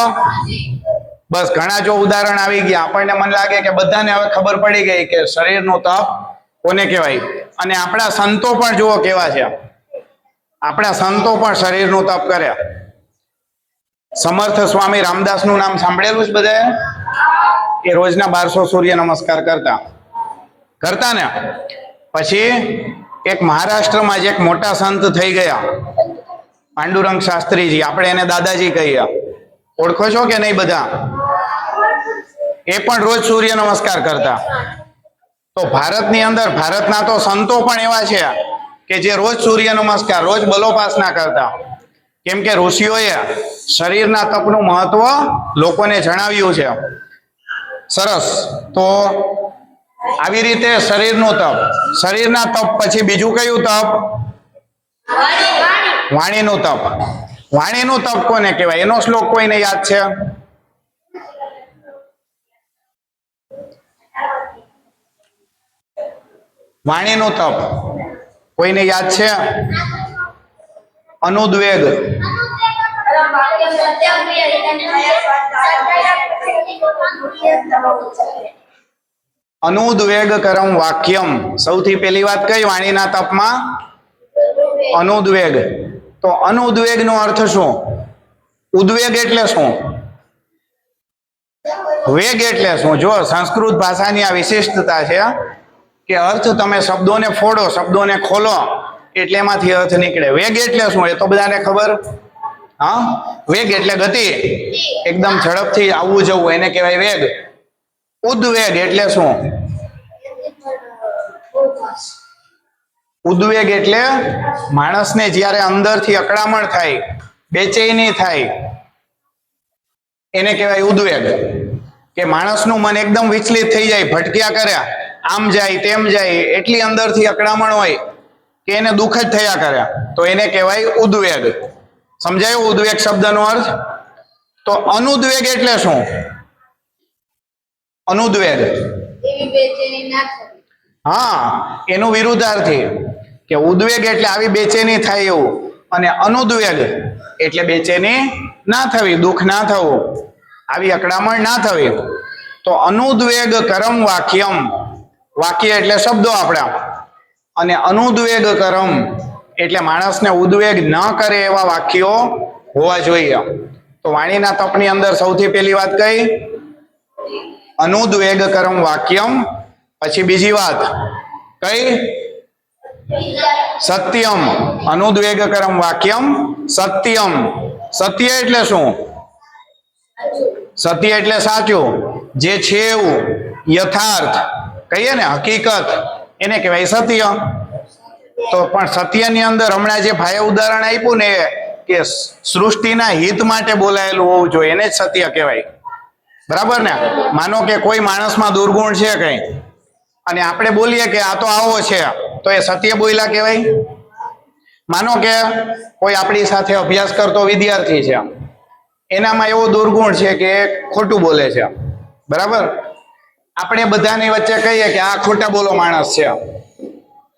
બસ ઘણા જો ઉદાહરણ આવી ગયા. આપણને મન લાગે કે બધાને હવે ખબર પડી ગઈ કે શરીરનું તપ કોને કહેવાય. અને આપણા સંતો પણ જુઓ કેવા છે. આપણા સંતો પણ શરીરનું તપ કરે. સમર્થ સ્વામી રામદાસનું નામ સાંભળેલું જ બધાએ? એ રોજના 1200 સૂર્ય નમસ્કાર કરતા ને. પછી એક મહારાષ્ટ્રમાં જ એક મોટા સંત થઈ ગયા, પાંડુરંગ શાસ્ત્રીજી, આપણે એને દાદાજી કહીએ. ઓળખો છો કે નહીં બધા? એ પણ રોજ સૂર્ય નમસ્કાર કરતા. તો ભારતની અંદર ભારતના તો સંતો પણ એવા છે કે જે રોજ સૂર્ય નમસ્કાર, રોજ બલોપાસના કરતા. કેમ કે ઋષિઓએ શરીરના તપનું મહત્વ લોકોને જણાવ્યું છે. સરસ. તો આવી રીતે શરીરનું તપ. શરીરના તપ પછી બીજું કયું તપ? વાણીનું તપ. વાણીનું તપ કોને કહેવાય? એનો શ્લોક કોઈને યાદ છે? વાણીનું તપ કોઈને યાદ છે? અનુદ્વેગ. અનુદ્વેગ કરમ વાક્યમ. સૌથી પહેલી વાત કઈ વાણીના તપમાં? અનુદ્વેગ. તો અનુદ્વેગ નો અર્થ શું? ઉદ્વેગ એટલે શું? વેગ એટલે શું? જો સંસ્કૃત ભાષાની આ વિશિષ્ટતા છે કે અર્થ તમે શબ્દોને ફોડો, શબ્દોને ખોલો એટલે એમાંથી અર્થ નીકળે. વેગ એટલે શું એ તો બધાને ખબર. હા, વેગ એટલે ગતિ, એકદમ ઝડપથી આવવું જવું, એને કહેવાય વેગ. ઉદ્વેગ એટલે શું? ઉદ્વેગ એટલે માણસને જ્યારે અંદરથી અકળામણ થાય, બેચેની થાય, એને કહેવાય ઉદ્વેગ. કે માણસનું મન એકદમ વિચલિત થઈ જાય, ભટક્યા કરે, આમ જાય તેમ જાય, એટલી અંદરથી અકળામણ હોય કે એને દુઃખ જ થયા કરે, તો એને કહેવાય ઉદ્વેગ. સમજાયું ઉદ્વેગ શબ્દનો અર્થ? તો અનુદ્વેગ એટલે શું? અનુદ્વેગ, હા, એનું વિરુદ્ધાર્થી. કે ઉદ્વેગ એટલે આવી બેચેની થાય એવું, અને અનુદ્વેગ એટલે બેચેની ના થવી, દુઃખ ના થવું, આવી અકળામણ ના થવી. તો અનુદ્વેગ કરમ વાક્યમ, વાક્ય એટલે શબ્દો આપણા, અને અનુદ્વેગ કરમ એટલે માણસને ઉદ્વેગ ન કરે એવા વાક્યો હોવા જોઈએ. તો વાણીના તપની અંદર સૌથી પહેલી વાત કઈ? અનુદ્વેગ કરમ વાક્યમ. પછી બીજી વાત કઈ? સત્યમ. અનુદ્વેગ કરમ વાક્યમ સત્યમ. સત્ય એટલે શું? સત્ય એટલે સાચું, જે છે એવું, યથાર્થ કહીએ ને, હકીકત, એને કહેવાય સત્ય. તો પણ સત્યની અંદર હમણાં જે ભાઈએ ઉદાહરણ આપ્યું ને કે સૃષ્ટિના હિત માટે બોલાયેલું હોવું જોઈએ, એને જ સત્ય કહેવાય. બરાબર ને? માનો કે કોઈ માણસમાં દુર્ગુણ છે કઈ, અને આપણે બોલીએ કે આ તો આવો છે, તો એ સત્ય બોલ્યા કહેવાય. માનો કે કોઈ આપણી સાથે અભ્યાસ કરતો વિદ્યાર્થી છે, એનામાં એવો દુર્ગુણ છે કે ખોટું બોલે છે, બરાબર? આપણે બધાની વચ્ચે કહીએ કે આ ખોટા બોલો માણસ છે.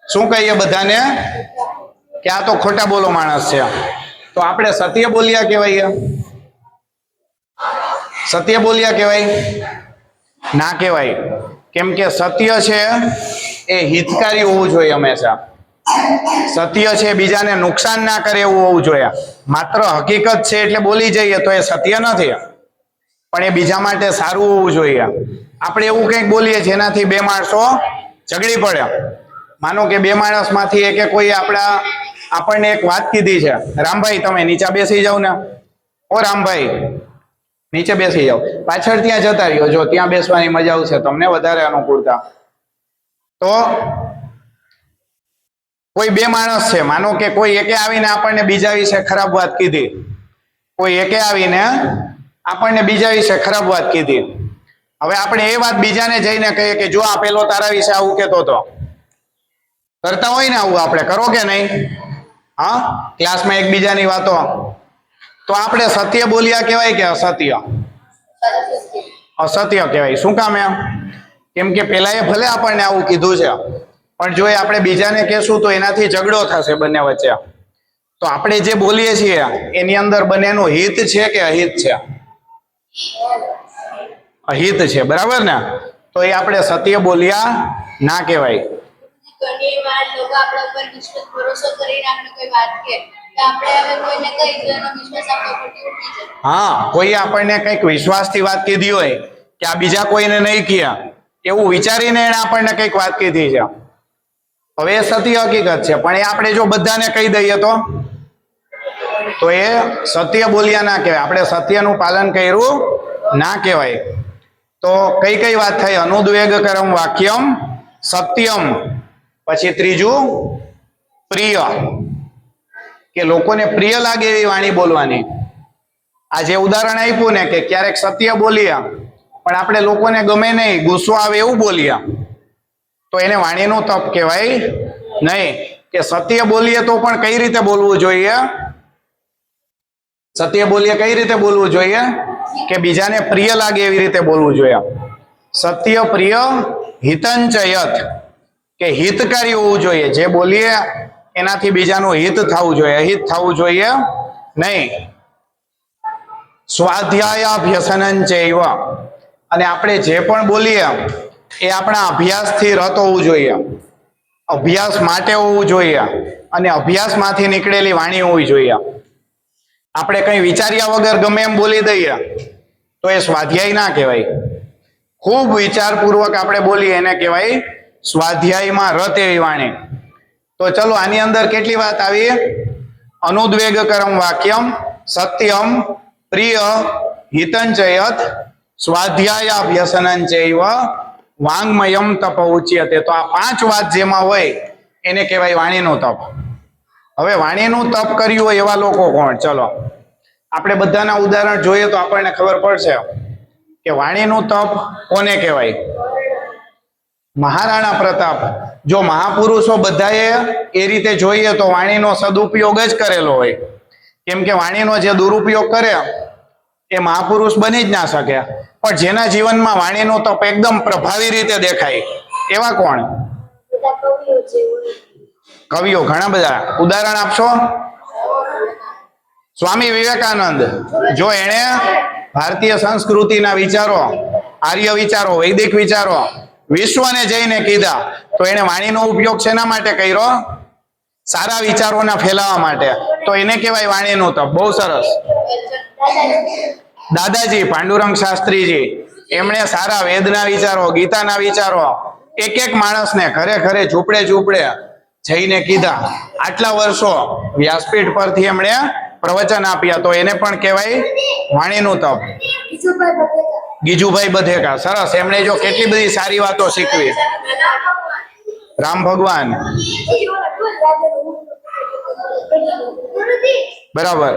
શું કહીએ બધાને? કે આ તો ખોટા બોલો માણસ છે. તો આપણે સત્ય બોલ્યા કહેવાય? સત્ય બોલ્યા કહેવાય? ના કહેવાય. કેમ કે સત્ય છે એ હિતકારી હોવું જોઈએ હંમેશા. સત્ય છે બીજાને નુકસાન ના કરે એવું હોવું જોઈએ. માત્ર હકીકત છે એટલે બોલી જઈએ તો એ સત્ય નથી, પણ એ બીજા માટે સારું હોવું જોઈએ. આપણે એવું કંઈક બોલીએ જેનાથી બે માણસો ઝઘડી પડે. માનો કે બે માણસમાંથી એકે કોઈ આપણને એક વાત કીધી છે, રામભાઈ તમે નીચે બેસી જાવ ને, ઓ રામભાઈ નીચે બેસી જાવ, પાછળ ત્યાં જતા રહ્યો, જો ત્યાં બેસવાની મજા આવશે તમને વધારે અનુકૂળતા. તો કોઈ બે માણસ છે, માનો કે કોઈ એકે આવીને આપણને બીજા વિશે ખરાબ વાત કીધી, કોઈ એકે આવીને આપણને બીજા વિશે ખરાબ વાત કીધી. હવે આપણે એ વાત બીજાને જઈને કહીએ કે જો આ પેલો તારા વિશે આવું કહેતો હતો. કરતા હોય ને આવું આપણે, કરો કે નહીં? હા, ક્લાસમાં એકબીજાની વાતો, તો આપણે સત્ય બોલ્યા કહેવાય કે અસત્ય? અસત્ય કહેવાય. શું કામ? કેમ કે પેલા એ ભલે આપણને આવું કીધું છે, પણ જો આપણે બીજાને કહેશું તો એનાથી ઝઘડો થશે બંને વચ્ચે. તો આપણે જે બોલીએ છીએ એની અંદર બંનેનું હિત છે કે અહિત છે? અહિત છે, બરાબર ને? તો એ આપણે સત્ય બોલ્યા ના કહેવાય. ઘણી વાર લોકો આપણા ઉપર વિશ્વાસ ભરોસો કરીને આપણે કોઈ વાત કહે તો આપણે હવે કોઈને કહી તો એનો વિશ્વાસ આપણા પરથી ઉઠી જાય. હા, કોઈ આપણને કંઈક વિશ્વાસથી વાત કીધી હોય કે આ બીજા કોઈને નહીં કહે એવું વિચારીને એને આપણને કંઈક વાત કીધી છે, હવે એ સત્ય હકીકત છે, પણ એ આપણે જો બધાને કહી દઈએ તો એ સત્ય બોલ્યા ના કહેવાય. આપણે સત્યનું પાલન કર્યું ના કહેવાય. તો કઈ કઈ વાત થઈ? અનુદ્વેગ કરમ વાક્યમ સત્યમ. પછી ત્રીજું પ્રિય, કે લોકોને પ્રિય લાગે એવી વાણી બોલવાની. આ જે ઉદાહરણ આપ્યું ને કે ક્યારેક સત્ય બોલ્યા પણ આપણે લોકોને ગમે નહીં, ગુસ્સો આવે એવું બોલ્યા, તો એને વાણીનું તપ કહેવાય નહીં. કે સત્ય બોલીએ તો પણ કઈ રીતે બોલવું જોઈએ? સત્ય બોલીએ કઈ રીતે બોલવું જોઈએ? કે બીજાને પ્રિય લાગે એવી રીતે બોલવું જોઈએ. સત્ય પ્રિય હિતંચયત, કે હિતકારી હોવું જોઈએ. જે બોલીએ એનાથી બીજાનું હિત થવું જોઈએ, અહિત થવું જોઈએ નહીં. સ્વાધ્યાયાભ્યસનંચૈવ, અને આપણે જે પણ બોલીએ એ આપણા અભ્યાસથી રત હોવું જોઈએ, અભ્યાસ માટે હોવું જોઈએ, અને અભ્યાસમાંથી નીકળેલી વાણી હોવી જોઈએ. આપણે કંઈ વિચાર્યા વગર ગમે એમ બોલી દઈએ તો એ સ્વાધ્યાય ના કહેવાય. ખૂબ વિચારપૂર્વક આપણે બોલીએ એને કહેવાય સ્વાધ્યાયમાં રત એવી વાણી. તો ચલો આની અંદર કેટલી વાત આવી? અનુદ્વેગકરમ વાક્યમ, સત્યમ, પ્રિય, હિતંચયત, સ્વાધ્યાયાભ્યસનંચૈવ, વાંગ્મયમ તપ ઉચ્યતે. તો આ 5 વાત જેમાં હોય એને કહેવાય વાણીનું તપ. હવે વાણીનું તપ કર્યું હોય એવા લોકો કોણ? ચલો આપણે બધાના ઉદાહરણ જોઈએ તો આપણને ખબર પડશે કે વાણીનું તપ કોને કહેવાય. મહારાણા પ્રતાપ, જો મહાપુરુષો બધાએ એ રીતે જોઈએ તો વાણીનો સદુપયોગ જ કરેલો હોય. કેમ કે વાણીનો જે દુરુપયોગ કરે એ મહાપુરુષ બની જ ના શકે. પણ જેના જીવનમાં વાણીનો તપ એકદમ પ્રભાવી રીતે દેખાય એવા કોણ? બધા કવિઓ છે હોય. કવિઓ ઘણા બધા. ઉદાહરણ આપશો? સ્વામી વિવેકાનંદ, જો એણે ભારતીય સંસ્કૃતિના વિચારો, આર્ય વિચારો, વૈદિક વિચારો વિશ્વને જઈને કીધા તો એને વાણીનો ઉપયોગ શેના માટે કર્યો? સારા વિચારોના ફેલાવા માટે. તો એને કહેવાય વાણીનું તપ. બહુ સરસ. દાદાજી પાંડુરંગ શાસ્ત્રીજી, એમણે સારા વેદના વિચારો, ગીતાના વિચારો એક માણસને ઘરે ઘરે ઝૂંપડે ઝૂંપડે જઈને કીધા. આટલા વર્ષો વ્યાસપીઠ પરથી એમણે પ્રવચન આપ્યા, તો એને પણ કહેવાય વાણીનું તપ. ગીજુભાઈ બધેકા, સરસ. એમણે જો કેટલી બધી સારી વાતો શીખવી. રામ ભગવાન, બરાબર.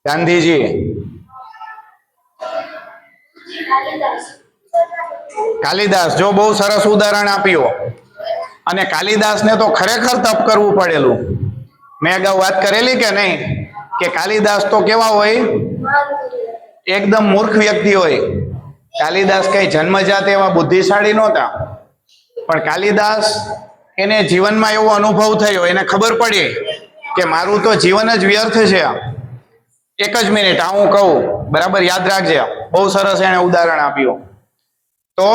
ગાંધીજી, કાલિદાસ, જો બહુ સરસ ઉદાહરણ આપ્યું. અને કાલિદાસને તો ખરેખર તપ કરવું પડેલું. મેં અગાઉ વાત કરેલી કે નહીં કે કાલિદાસ તો કેવા હોય? એકદમ મૂર્ખ વ્યક્તિ હોય. કાલિદાસ કઈ જન્મજાત એવા બુદ્ધિશાળી નહોતા, પણ કાલિદાસ એને જીવનમાં એવો અનુભવ થયો, એને ખબર પડી કે મારું તો જીવન જ વ્યર્થ છે. એક જ મિનિટ, આ હું કહું, બરાબર યાદ રાખજે. બહુ સરસ એને ઉદાહરણ આપ્યું. તો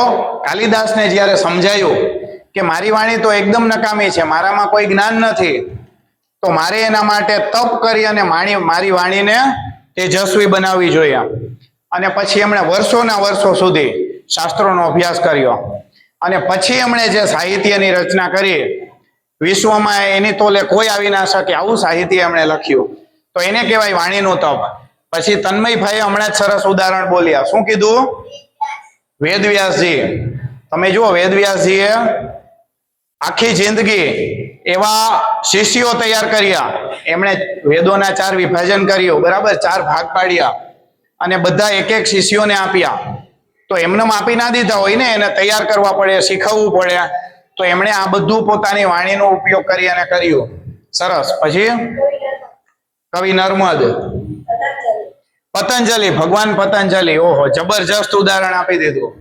કાલિદાસને જ્યારે સમજાયું કે મારી વાણી તો એકદમ નકામી છે, મારામાં કોઈ જ્ઞાન નથી, તો મારે એના માટે તપ કરી અને મારી વાણીને તેજસ્વી બનાવવી જોઈએ. અને પછી એમણે વર્ષોના વર્ષો સુધી શાસ્ત્રોનો અભ્યાસ કર્યો, અને પછી એમણે જે સાહિત્યની રચના કરી, વિશ્વમાં એની તોલે કોઈ આવી ના શકે આવું સાહિત્ય એમણે લખ્યું. તો એને કહેવાય વાણીનું તપ. પછી તન્મયભાઈ હમણાં જ સરસ ઉદાહરણ બોલ્યા. શું કીધું? વેદવ્યાસજી. તમે જુઓ, વેદવ્યાસજીએ આખી જિંદગી એવા શિષ્યો તૈયાર કર્યા. એમણે વેદોના 4 વિભાજન કર્યું, બરાબર, 4 ભાગ પાડ્યા, અને બધા એક શિષ્યોને આપ્યા. તો એમને આપી ના દીધા હોય ને, એને તૈયાર કરવા પડે, શીખવવું પડે. તો એમણે આ બધું પોતાની વાણીનો ઉપયોગ કરી અને કર્યું. સરસ. પછી કવિ નર્મદ, પતંજલિ, ભગવાન પતંજલિ. ઓહો, જબરજસ્ત ઉદાહરણ આપી દીધું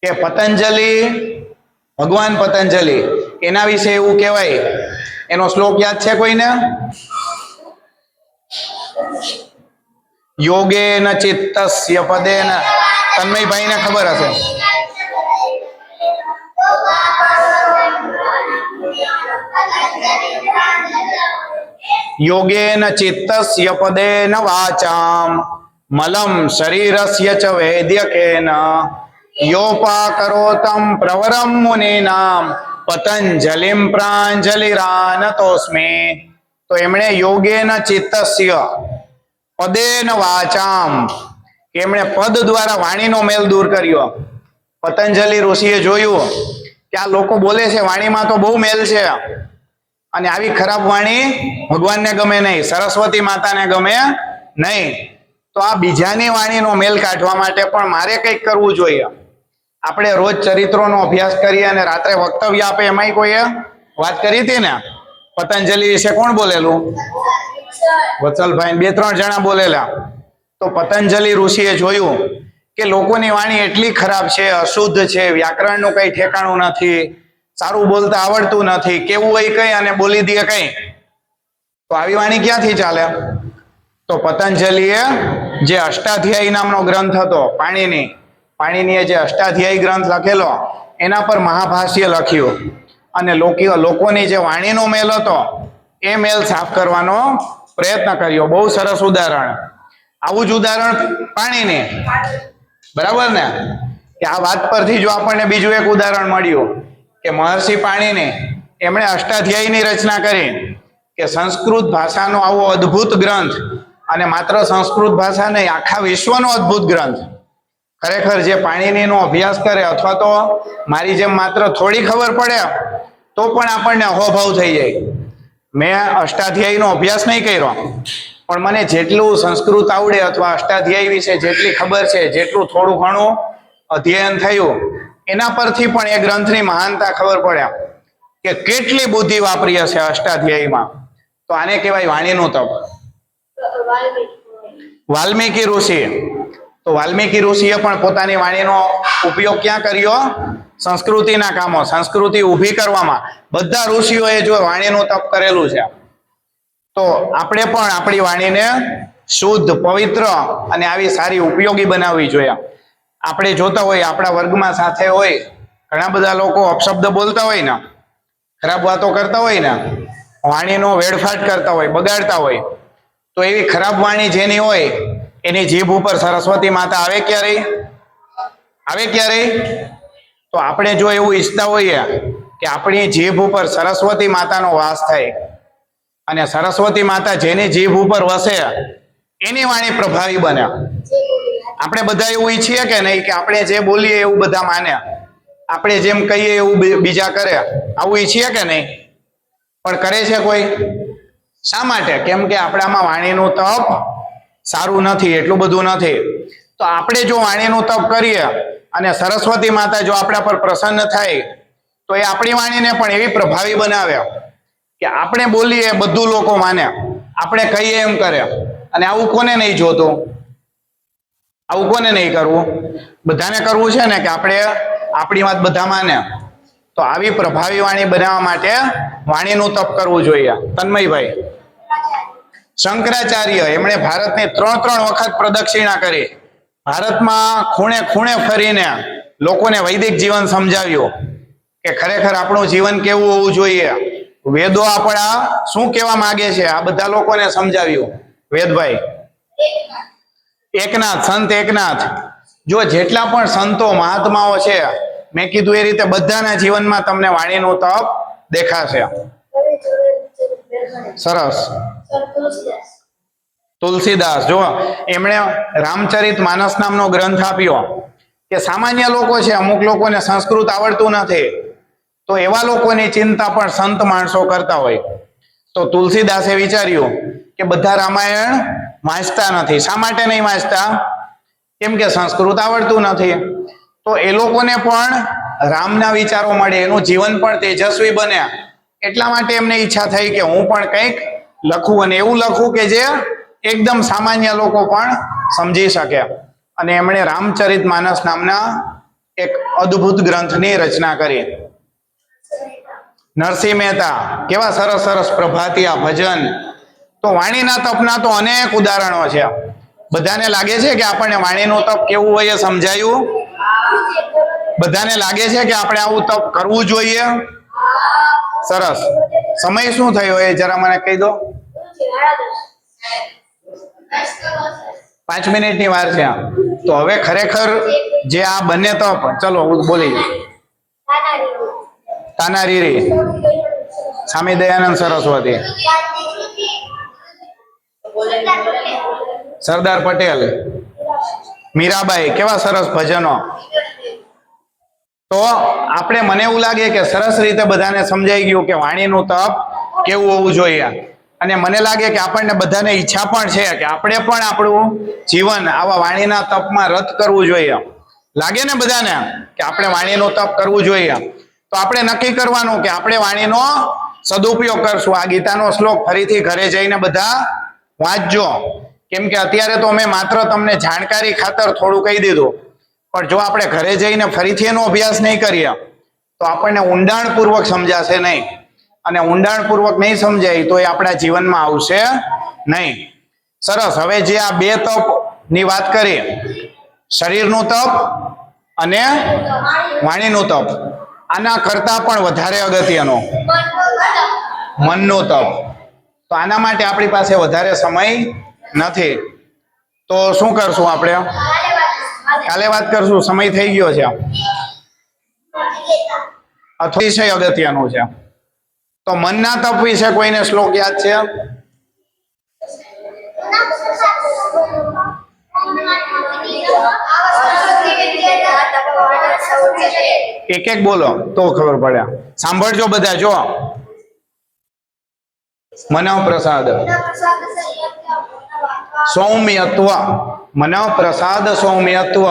કે પતંજલિ, ભગવાન પતંજલિ, એના વિશે એવું કહેવાય. એનો શ્લોક યાદ છે કોઈને? યોગેન ચિત્તસ્ય પદેન. તન્મયભાઈને ખબર હશે. યોગેન ચિત્તસ્ય પદેન વાચામ મલમ શરીરસ્ય ચ વૈદ્યકેન યોપાકરોતમ પ્રવરમ મુનિનામ પતંજલિમ પ્રાંજલિરાનતોસ્મિ. તો એમણે યોગેન ચિત્તસ્ય પદેન વાચામ, એમણે પદ દ્વારા વાણીનો મેલ દૂર કર્યો. પતંજલિ ઋષિએ જોયું કે આ લોકો બોલે છે, વાણીમાં તો બહુ મેલ છે, અને આવી ખરાબ વાણી ભગવાનને ગમે નહીં, સરસ્વતી માતાને ગમે નહીં. તો આ બીજાની વાણીનો મેલ કાઢવા માટે પણ મારે કંઈક કરવું જોઈએ. આપણે રોજ ચરિત્રોનો અભ્યાસ કરીએ અને રાત્રે વક્તવ્ય આપે, એમાંય કોઈએ વાત કરી હતી ને પતંજલિ વિશે કોણ બોલેલું? વત્સલભાઈ 2-3 જણા બોલેલા. તો પતંજલિ ઋષિએ જોયું કે લોકોની વાણી એટલી ખરાબ છે, અશુદ્ધ છે, વ્યાકરણનું કઈ ઠેકાણું નથી, સારું બોલતા આવડતું નથી, કેવું હોય કઈ અને બોલી દે કઈ, તો આવી વાણી ક્યાંથી ચાલે? તો પતંજલિએ જે અષ્ટાધ્યાયી નામનો ગ્રંથ હતો, પાણીનીએ જે અષ્ટાધ્યાયી ગ્રંથ લખેલો, એના પર મહાભાષ્ય લખ્યું અને લોકોની જે વાણીનો મેલ હતો એ મેલ સાફ કરવાનો પ્રયત્ન કર્યો. બહુ સરસ ઉદાહરણ. આવું જ ઉદાહરણ પાણીની, બરાબર ને? કે આ વાત પરથી જો આપણને બીજું એક ઉદાહરણ મળ્યું કે મહર્ષિ પાણીની એમણે અષ્ટાધ્યાયીની રચના કરી કે સંસ્કૃત ભાષાનો આવો અદ્ભુત ગ્રંથ, અને માત્ર સંસ્કૃત ભાષા નહીં, આખા વિશ્વનો અદ્ભુત ગ્રંથ. ખરેખર જે પાણીનીનો અભ્યાસ કરે અથવા તો મારી જેમ માત્ર થોડી ખબર પડે તો પણ આપણને અહોભાવ થઈ જાય. મેં અષ્ટાધ્યાયીનો અભ્યાસ નહીં કર્યો, પણ મને જેટલું સંસ્કૃત આવડે અથવા અષ્ટાધ્યાયી વિશે જેટલી ખબર છે, જેટલું થોડું ઘણું અધ્યયન થયું, એના પરથી પણ એ ગ્રંથની મહાનતા ખબર પડે કે કેટલી બુદ્ધિ વાપરી હશે અષ્ટાધ્યાયીમાં. તો આને કહેવાય વાણીનું તપ. વાલ્મીકી ઋષિ, તો વાલ્મીકી ઋષિએ પણ પોતાની વાણીનો ઉપયોગ ક્યાં કર્યો? સંસ્કૃતિના કામો, સંસ્કૃતિ ઊભી કરવામાં. બધા ઋષિઓએ જો વાણીનું તપ કરેલું છે, તો આપણે પણ આપણી વાણીને શુદ્ધ, પવિત્ર અને આવી સારી ઉપયોગી બનાવવી જોઈએ. આપણે જોતા હોય આપણા વર્ગમાં સાથે હોય ઘણા બધા લોકો અપશબ્દ બોલતા હોય ને, ખરાબ વાતો કરતા હોય ને, વાણીનો વેડફાટ કરતા હોય, બગાડતા હોય, તો એવી ખરાબ વાણી જેની હોય એની જીભ ઉપર સરસ્વતી માતા આવે ક્યારેય? આવે ક્યારેય? તો આપણે જો એવું ઈચ્છતા હોઈએ કે આપણી જીભ ઉપર સરસ્વતી માતાનો વાસ થાય અને સરસ્વતી માતા જેની જીભ ઉપર વસે એની વાણી પ્રભાવી બને. આપણે બધા એવું ઈચ્છીએ કે નહીં કે આપણે જે બોલીએ એવું બધા માને, આપણે જેમ કહીએ એવું બીજા કરે, આવું ઈચ્છીએ કે નહીં? પણ કરે છે કોઈ? શા માટે? કેમ કે આપણામાં વાણીનું તપ સારું નથી, એટલું બધું નથી. તો આપણે જો વાણીનું તપ કરીએ અને સરસ્વતી માતા જો આપણા પર પ્રસન્ન થાય તો એ આપણી વાણીને પણ એવી પ્રભાવી બનાવે કે આપણે બોલીએ બધું લોકો માને, આપણે કહીએ એમ કરે. અને આવું કોને નહીં જોતું? આવું કોને નહીં કરવું? બધાને કરવું છે ને કે આપણે આપણી વાત બધા માને. તો આવી પ્રભાવી વાણી બનાવવા માટે વાણીનું તપ કરવું જોઈએ. તન્મયભાઈ, શંકરાચાર્ય એમણે ભારતની 3 વખત પ્રદક્ષિણા કરી. ભારતમાં ખૂણે ખૂણે ફરીને લોકોને વૈદિક જીવન સમજાવ્યું કે ખરેખર આપણું જીવન કેવું હોવું જોઈએ, વેદો આપણા શું કહેવા માંગે છે, આ બધા લોકોને સમજાવ્યું. વેદભાઈ સંત એકનાથ, જો જેટલા પણ સંતો મહાત્માઓ છે, મેં કીધું એ રીતે બધાના જીવનમાં તમને વાણીનું તપ દેખાશે. સરસ. તુલસીદાસ, જો એમણે રામચરિત માનસ નામનો ગ્રંથ આપ્યો કે સામાન્ય લોકો છે, અમુક લોકોને સંસ્કૃત આવડતું નથી, તો એવા લોકોની ચિંતા પણ સંત માણસો કરતા હોય. તો તુલસીદાસે વિચાર્યું કે બધા રામાયણ વાંચતા નથી. શા માટે નહીં વાંચતા? કેમ કે સંસ્કૃત આવડતું નથી. તો એ લોકોને પણ રામના વિચારો મળે, એનું જીવન પણ તેજસ્વી બને. એટલા માટે એમને ઈચ્છા થઈ કે હું પણ કંઈક લખું, અને એવું લખું કે જે એકદમ સામાન્ય લોકો પણ સમજી શકે. અને એમણે રામચરિત માનસ નામના એક અદ્ભુત ગ્રંથની રચના કરી. નરસિંહ મહેતા, કેવા સરસ સરસ પ્રભાતિયા ભજન. તો વાણીના તપના તો અનેક ઉદાહરણો છે. બધાને લાગે છે કે આપણને વાણીનું તપ કેવું હોય એ સમજાયું? બધાને લાગે છે કે આપણે આવું તપ કરવું જોઈએ? સરસ. સમય શું થયો એ જરા મને કહી દો. 5 મિનિટની વાર છે. તો હવે ખરેખર જે આ બંને તપ, ચલો બોલી. તાનારીરી, સ્વામી દયાનંદ સરસ્વતી, સરદાર પટેલ, મીરાબાઈ, કેવા સરસ ભજનો. તો આપણે, મને એવું લાગે કે સરસ રીતે બધાને સમજાઈ ગયું કે વાણીનું તપ કેવું હોવું જોઈએ. અને મને લાગે કે આપણને બધાને ઈચ્છા પણ છે કે આપણે પણ આપણું જીવન આવા વાણીના તપમાં રત કરવું જોઈએ. લાગે ને બધાને કે આપણે વાણીનું તપ કરવું જોઈએ? તો આપણે નક્કી કરવાનું કે આપણે વાણીનો સદુપયોગ કરશું. આ ગીતાનો શ્લોક ફરીથી ઘરે જઈને બધા વાંચજો, કેમ કે અત્યારે તો મેં માત્ર તમને જાણકારી ખાતર થોડું કહી દીધું, પણ જો આપણે ઘરે જઈને ફરીથી એનો અભ્યાસ નહીં કરીએ તો આપણને ઊંડાણપૂર્વક સમજાશે નહીં, અને ઊંડાણપૂર્વક નહીં સમજાય તો એ આપણા જીવનમાં આવશે નહીં. સરસ. હવે જે આ બે તપ ની વાત કરી, શરીરનું તપ અને વાણીનું તપ, આના કરતા પણ વધારે અગત્યનો મનનું તપ. તો આના માટે આપણી પાસે વધારે સમય નથી, તો શું કરશું આપણે? કાલે વાત કરશું, સમય થઈ ગયો છે. અતિશય અગત્યનું છે. તો મનના તપ વિશે કોઈને શ્લોક યાદ છે? એક એક બોલો તો ખબર પડે. સાંભળજો બધા. જો મનઃ પ્રસાદ સૌમ્યત્વ, મનઃ પ્રસાદ સૌમ્યત્વ.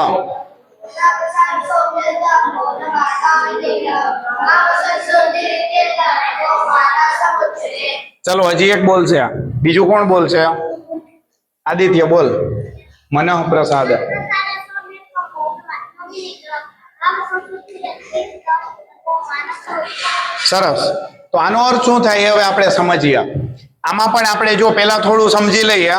ચલો હજી એક બોલશે, બીજું કોણ બોલશે? આદિત્ય બોલ. મનઃ પ્રસાદ. સરસ. તો આનો અર્થ શું થાય હવે આપણે સમજીએ. આમાં પણ આપણે જો પેલા થોડું સમજી લઈએ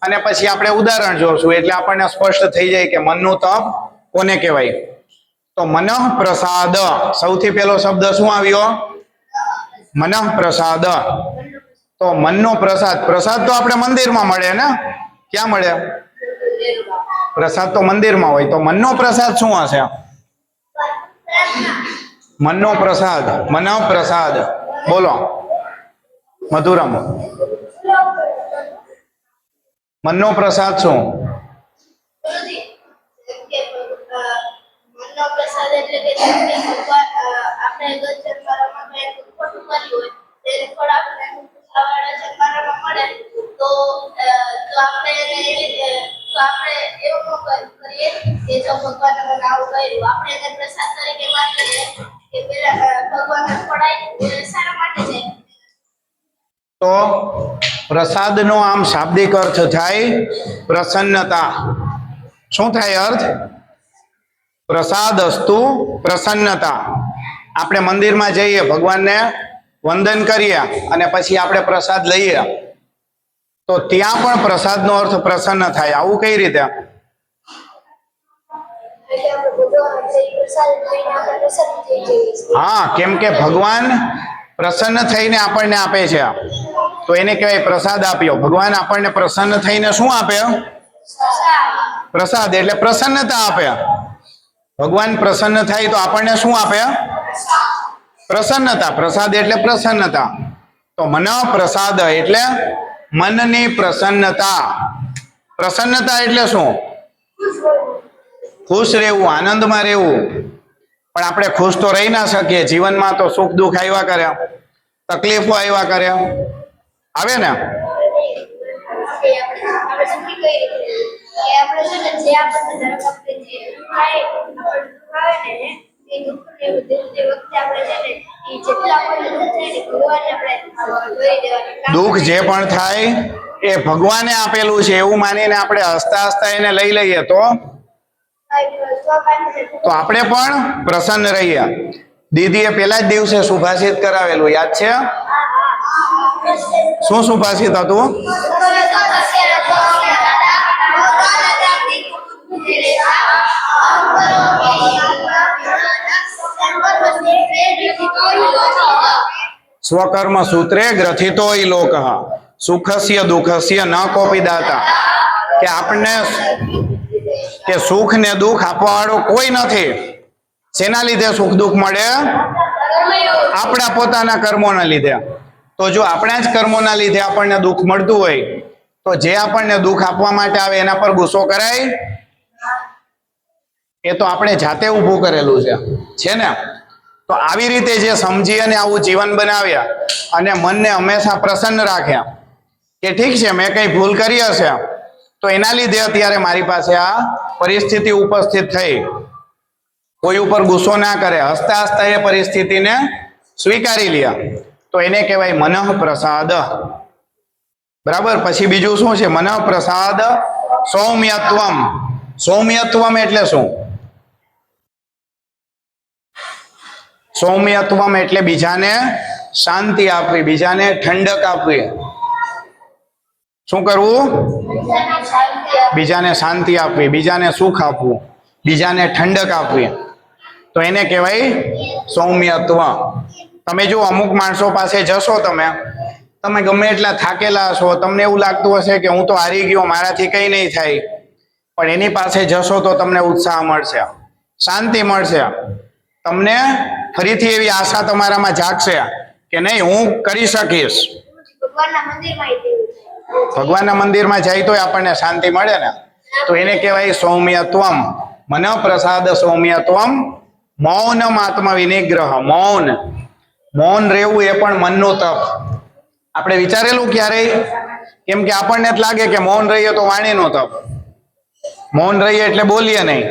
અને પછી આપણે ઉદાહરણ જોશું, એટલે આપણને સ્પષ્ટ થઈ જાય કે મનનું તપ કોને કહેવાય. તો મનઃ પ્રસાદ, સૌથી પહેલો શબ્દ શું આવ્યો? મનઃ પ્રસાદ. તો મનનો પ્રસાદ, પ્રસાદ તો આપણે મંદિરમાં મળે ને? ક્યાં મળે પ્રસાદ? તો મંદિરમાં હોય. તો મનનો પ્રસાદ શું હશે? મનનો પ્રસાદ, મનઃ પ્રસાદ. બોલો મધુરમ. મનનો પ્રસાદ શું? મનનો પ્રસાદ એટલે કે આપણે ગજરમાં કંઈ ખોટું કર્યું હોય તેને થોડા આપણે જન્મારામાં મળે તો આપણે એવું કરીએ કે જો ભગવાને મને આવું કર્યું, આપણે એને પ્રસાદ તરીકે માનીએ કે પેલા ભગવાનને ખોડાય એ સારા માટે છે. તો પ્રસાદનો આમ શાબ્દિક અર્થ થાય પ્રસન્નતા. શું થાય અર્થ? પ્રસાદસ્તુ પ્રસન્નતા. આપણે મંદિરમાં જઈએ, ભગવાનને વંદન કરીએ અને પછી આપણે પ્રસાદ લઈએ તો ત્યાં પણ પ્રસાદનો અર્થ પ્રસન્ન થાય. આવું કઈ રીતે? એટલે આપણે ભગવાન જે પ્રસાદ લઈને આપણે પ્રસન્ન થઈ જઈએ છીએ. હા, કેમ કે ભગવાન પ્રસન્ન થઈને આપણને આપે છે, તો એને કહેવાય પ્રસાદ આપ્યો. ભગવાન આપણને પ્રસન્ન થઈને શું આપે? પ્રસાદ. એટલે પ્રસન્નતા આપે. ભગવાન પ્રસન્ન થાય તો આપણને શું આપે? પ્રસન્નતા. પ્રસાદ એટલે પ્રસન્નતા. તો મનઃ પ્રસાદ એટલે મનની પ્રસન્નતા. પ્રસન્નતા એટલે શું? ખુશ રહેવું, આનંદમાં રહેવું. પણ આપણે ખુશ તો રહી ના શકીએ. જીવનમાં તો સુખ દુઃખ આવ્યા કરે, તકલીફો આવ્યા કરે, આવે ને? આપણે સુખી કઈ રીતે કે આપણે છે ને જે આપણને ધર્મ આપણે જે થાય આપણે દુઃખ આવે ને એ દુઃખને તે વખતે આપણે છે ને એ જેટલા આપણને દુઃખ થાય ને ભગવાનને આપણે જોઈ દેવાનું. દુઃખ જે પણ થાય એ ભગવાને આપેલું છે એવું માનીને આપણે હસતા હસતા એને લઈ લઈએ તો આપણે પણ પ્રસન્ન રહીએ. દીદીએ પેલા જ દિવસે સુભાષિત કરાવેલું, યાદ છે? શું સુભાષિત હતું? સ્વકર્મ સૂત્રે ગ્રથિતો લોક સુખસ્ય દુઃખસ્ય ન કોપી દાતા. કે આપણને કે સુખ ને દુઃખ આપવા વાળો કોઈ નથી. શેના લીધે સુખ દુઃખ મળે? આપણા પોતાના કર્મોના લીધે. તો જો આપણા જ કર્મોના લીધે આપણને દુઃખ મળતું હોય તો જે આપણને દુઃખ આપવા માટે આવે એના પર ગુસ્સો કરાય? એ તો આપણે જાતે ઊભું કરેલું છે ને? તો આવી રીતે જે સમજી અને આવું જીવન બનાવ્યા અને મનને હંમેશા પ્રસન્ન રાખ્યા કે ઠીક છે મેં કઈ ભૂલ કરી હશે તો એના લીધે અત્યારે મારી પાસે આ પરિસ્થિતિ ઉપસ્થિત થઈ. કોઈ ઉપર ગુસ્સો ના કરે, હસતા હસતા એ પરિસ્થિતિને સ્વીકારી લે, તો એને કહેવાય મનઃ પ્રસાદ. બરાબર. પછી બીજું શું છે? મન પ્રસાદ સૌમ્યત્વમ. સૌમ્યત્વમ એટલે શું? સૌમ્યત્વમ એટલે બીજાને શાંતિ આપવી, બીજાને ઠંડક આપવી. શું કરવું? બીજાને શાંતિ આપવી, બીજાને સુખ આપવું, બીજાને ઠંડક આપવી. તો એને કહેવાય સૌમ્યત્વ. તમે જો અમુક માણસો પાસે જશો, તમે ગમે એટલા થાકેલા હશો, તમને એવું લાગતું હશે કે હું તો હારી ગયો, મારાથી કઈ નહીં થાય, પણ એની પાસે જશો તો તમને ઉત્સાહ મળશે, શાંતિ મળશે, તમને ફરીથી એવી આશા તમારામાં જાગશે કે નહીં, હું કરી શકીશ. ભગવાનના મંદિરમાં જાય તો આપણને શાંતિ મળે ને. તો એને કહેવાય સૌમ્યત્વમ. મન પ્રસાદ સૌમ્યત્વમ. મૌનમ આત્મ વિનિગ્રહ. મૌન રહેવું એ પણ મનનું તપ. આપણે વિચારેલું ક્યારેય? કેમ કે આપણને જ લાગે કે મૌન રહીએ તો વાણીનું તપ, મૌન રહીએ એટલે બોલીએ નહીં,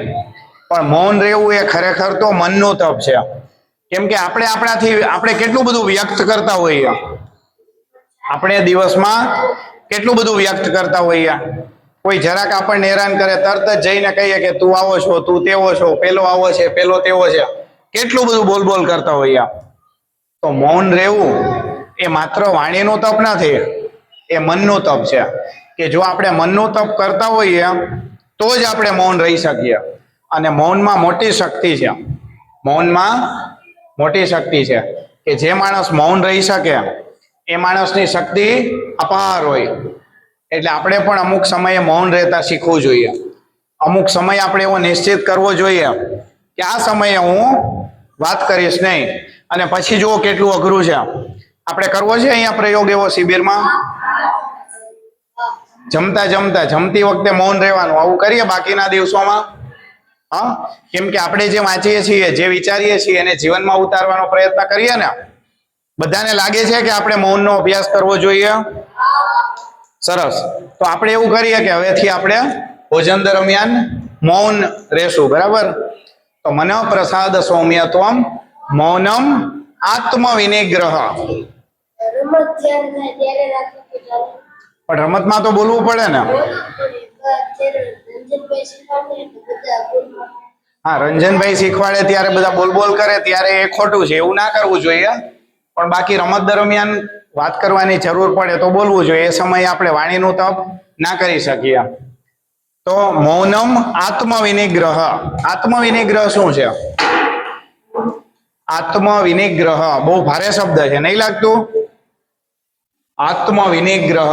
પણ મૌન રહેવું એ ખરેખર તો મનનું તપ છે. કેમ કે આપણે કેટલું બધું વ્યક્ત કરતા હોઈએ, આપણે દિવસમાં કેટલું બધું વ્યક્ત કરતા હોઈએ. કોઈ જરાક આપણને હેરાન કરે, તરત જ જઈને કહીએ કે તું આવો છો, તું તેવો છો, પેલો આવો છે, પેલો તેવો છે, કેટલું બધું બોલ કરતા હોઈએ. તો મૌન રહેવું એ માત્ર વાણીનું તપ નથી, એ મનનું તપ છે. કે જો આપણે મનનું તપ કરતા હોઈએ તો જ આપણે મૌન રહી શકીએ. અને મૌનમાં મોટી શક્તિ છે. મૌનમાં મોટી શક્તિ છે કે જે માણસ મૌન રહી શકે એ માણસની શક્તિ અપાર હોય. એટલે આપણે પણ અમુક સમયે મૌન રહેતા શીખવું જોઈએ. અમુક સમય આપણે એવો નિશ્ચિત કરવો જોઈએ કે આ સમયે હું વાત કરીશ નહીં. અને પછી જુઓ કેટલું અઘરું છે. આપણે કરવો છે અહીંયા પ્રયોગ એવો શિબિરમાં, જમતી વખતે મૌન રહેવાનું. આવું કરીએ બાકીના દિવસોમાં? હા, કેમ કે આપણે જે વાંચીએ છીએ, જે વિચારીએ છીએ એને જીવનમાં ઉતારવાનો પ્રયત્ન કરીએ ને. બધાને લાગે છે કે આપણે મૌનનો અભ્યાસ કરવો જોઈએ? સરસ. તો આપણે એવું કરીએ કે હવેથી આપણે ભોજન દરમિયાન મૌન રહેશું. બરાબર? તો મન પ્રસાદ સૌમ્યત્વમ મૌનમ આત્મ વિનિગ્રહ. પણ રમતમાં તો બોલવું પડે ને. હા, રંજનભાઈ શીખવાડે ત્યારે બધા બોલ કરે ત્યારે એ ખોટું છે, એવું ના કરવું જોઈએ. પણ બાકી રમત દરમિયાન વાત કરવાની જરૂર પડે તો બોલવું જોઈએ. એ સમયે આપણે વાણીનું તપ ના કરી શકીએ. તો મૌનમ આત્મ વિનિગ્રહ. આત્મ વિનિગ્રહ શું છે? આત્મ વિનિગ્રહ બહુ ભારે શબ્દ છે, નહીં લાગતું? આત્મ વિનિગ્રહ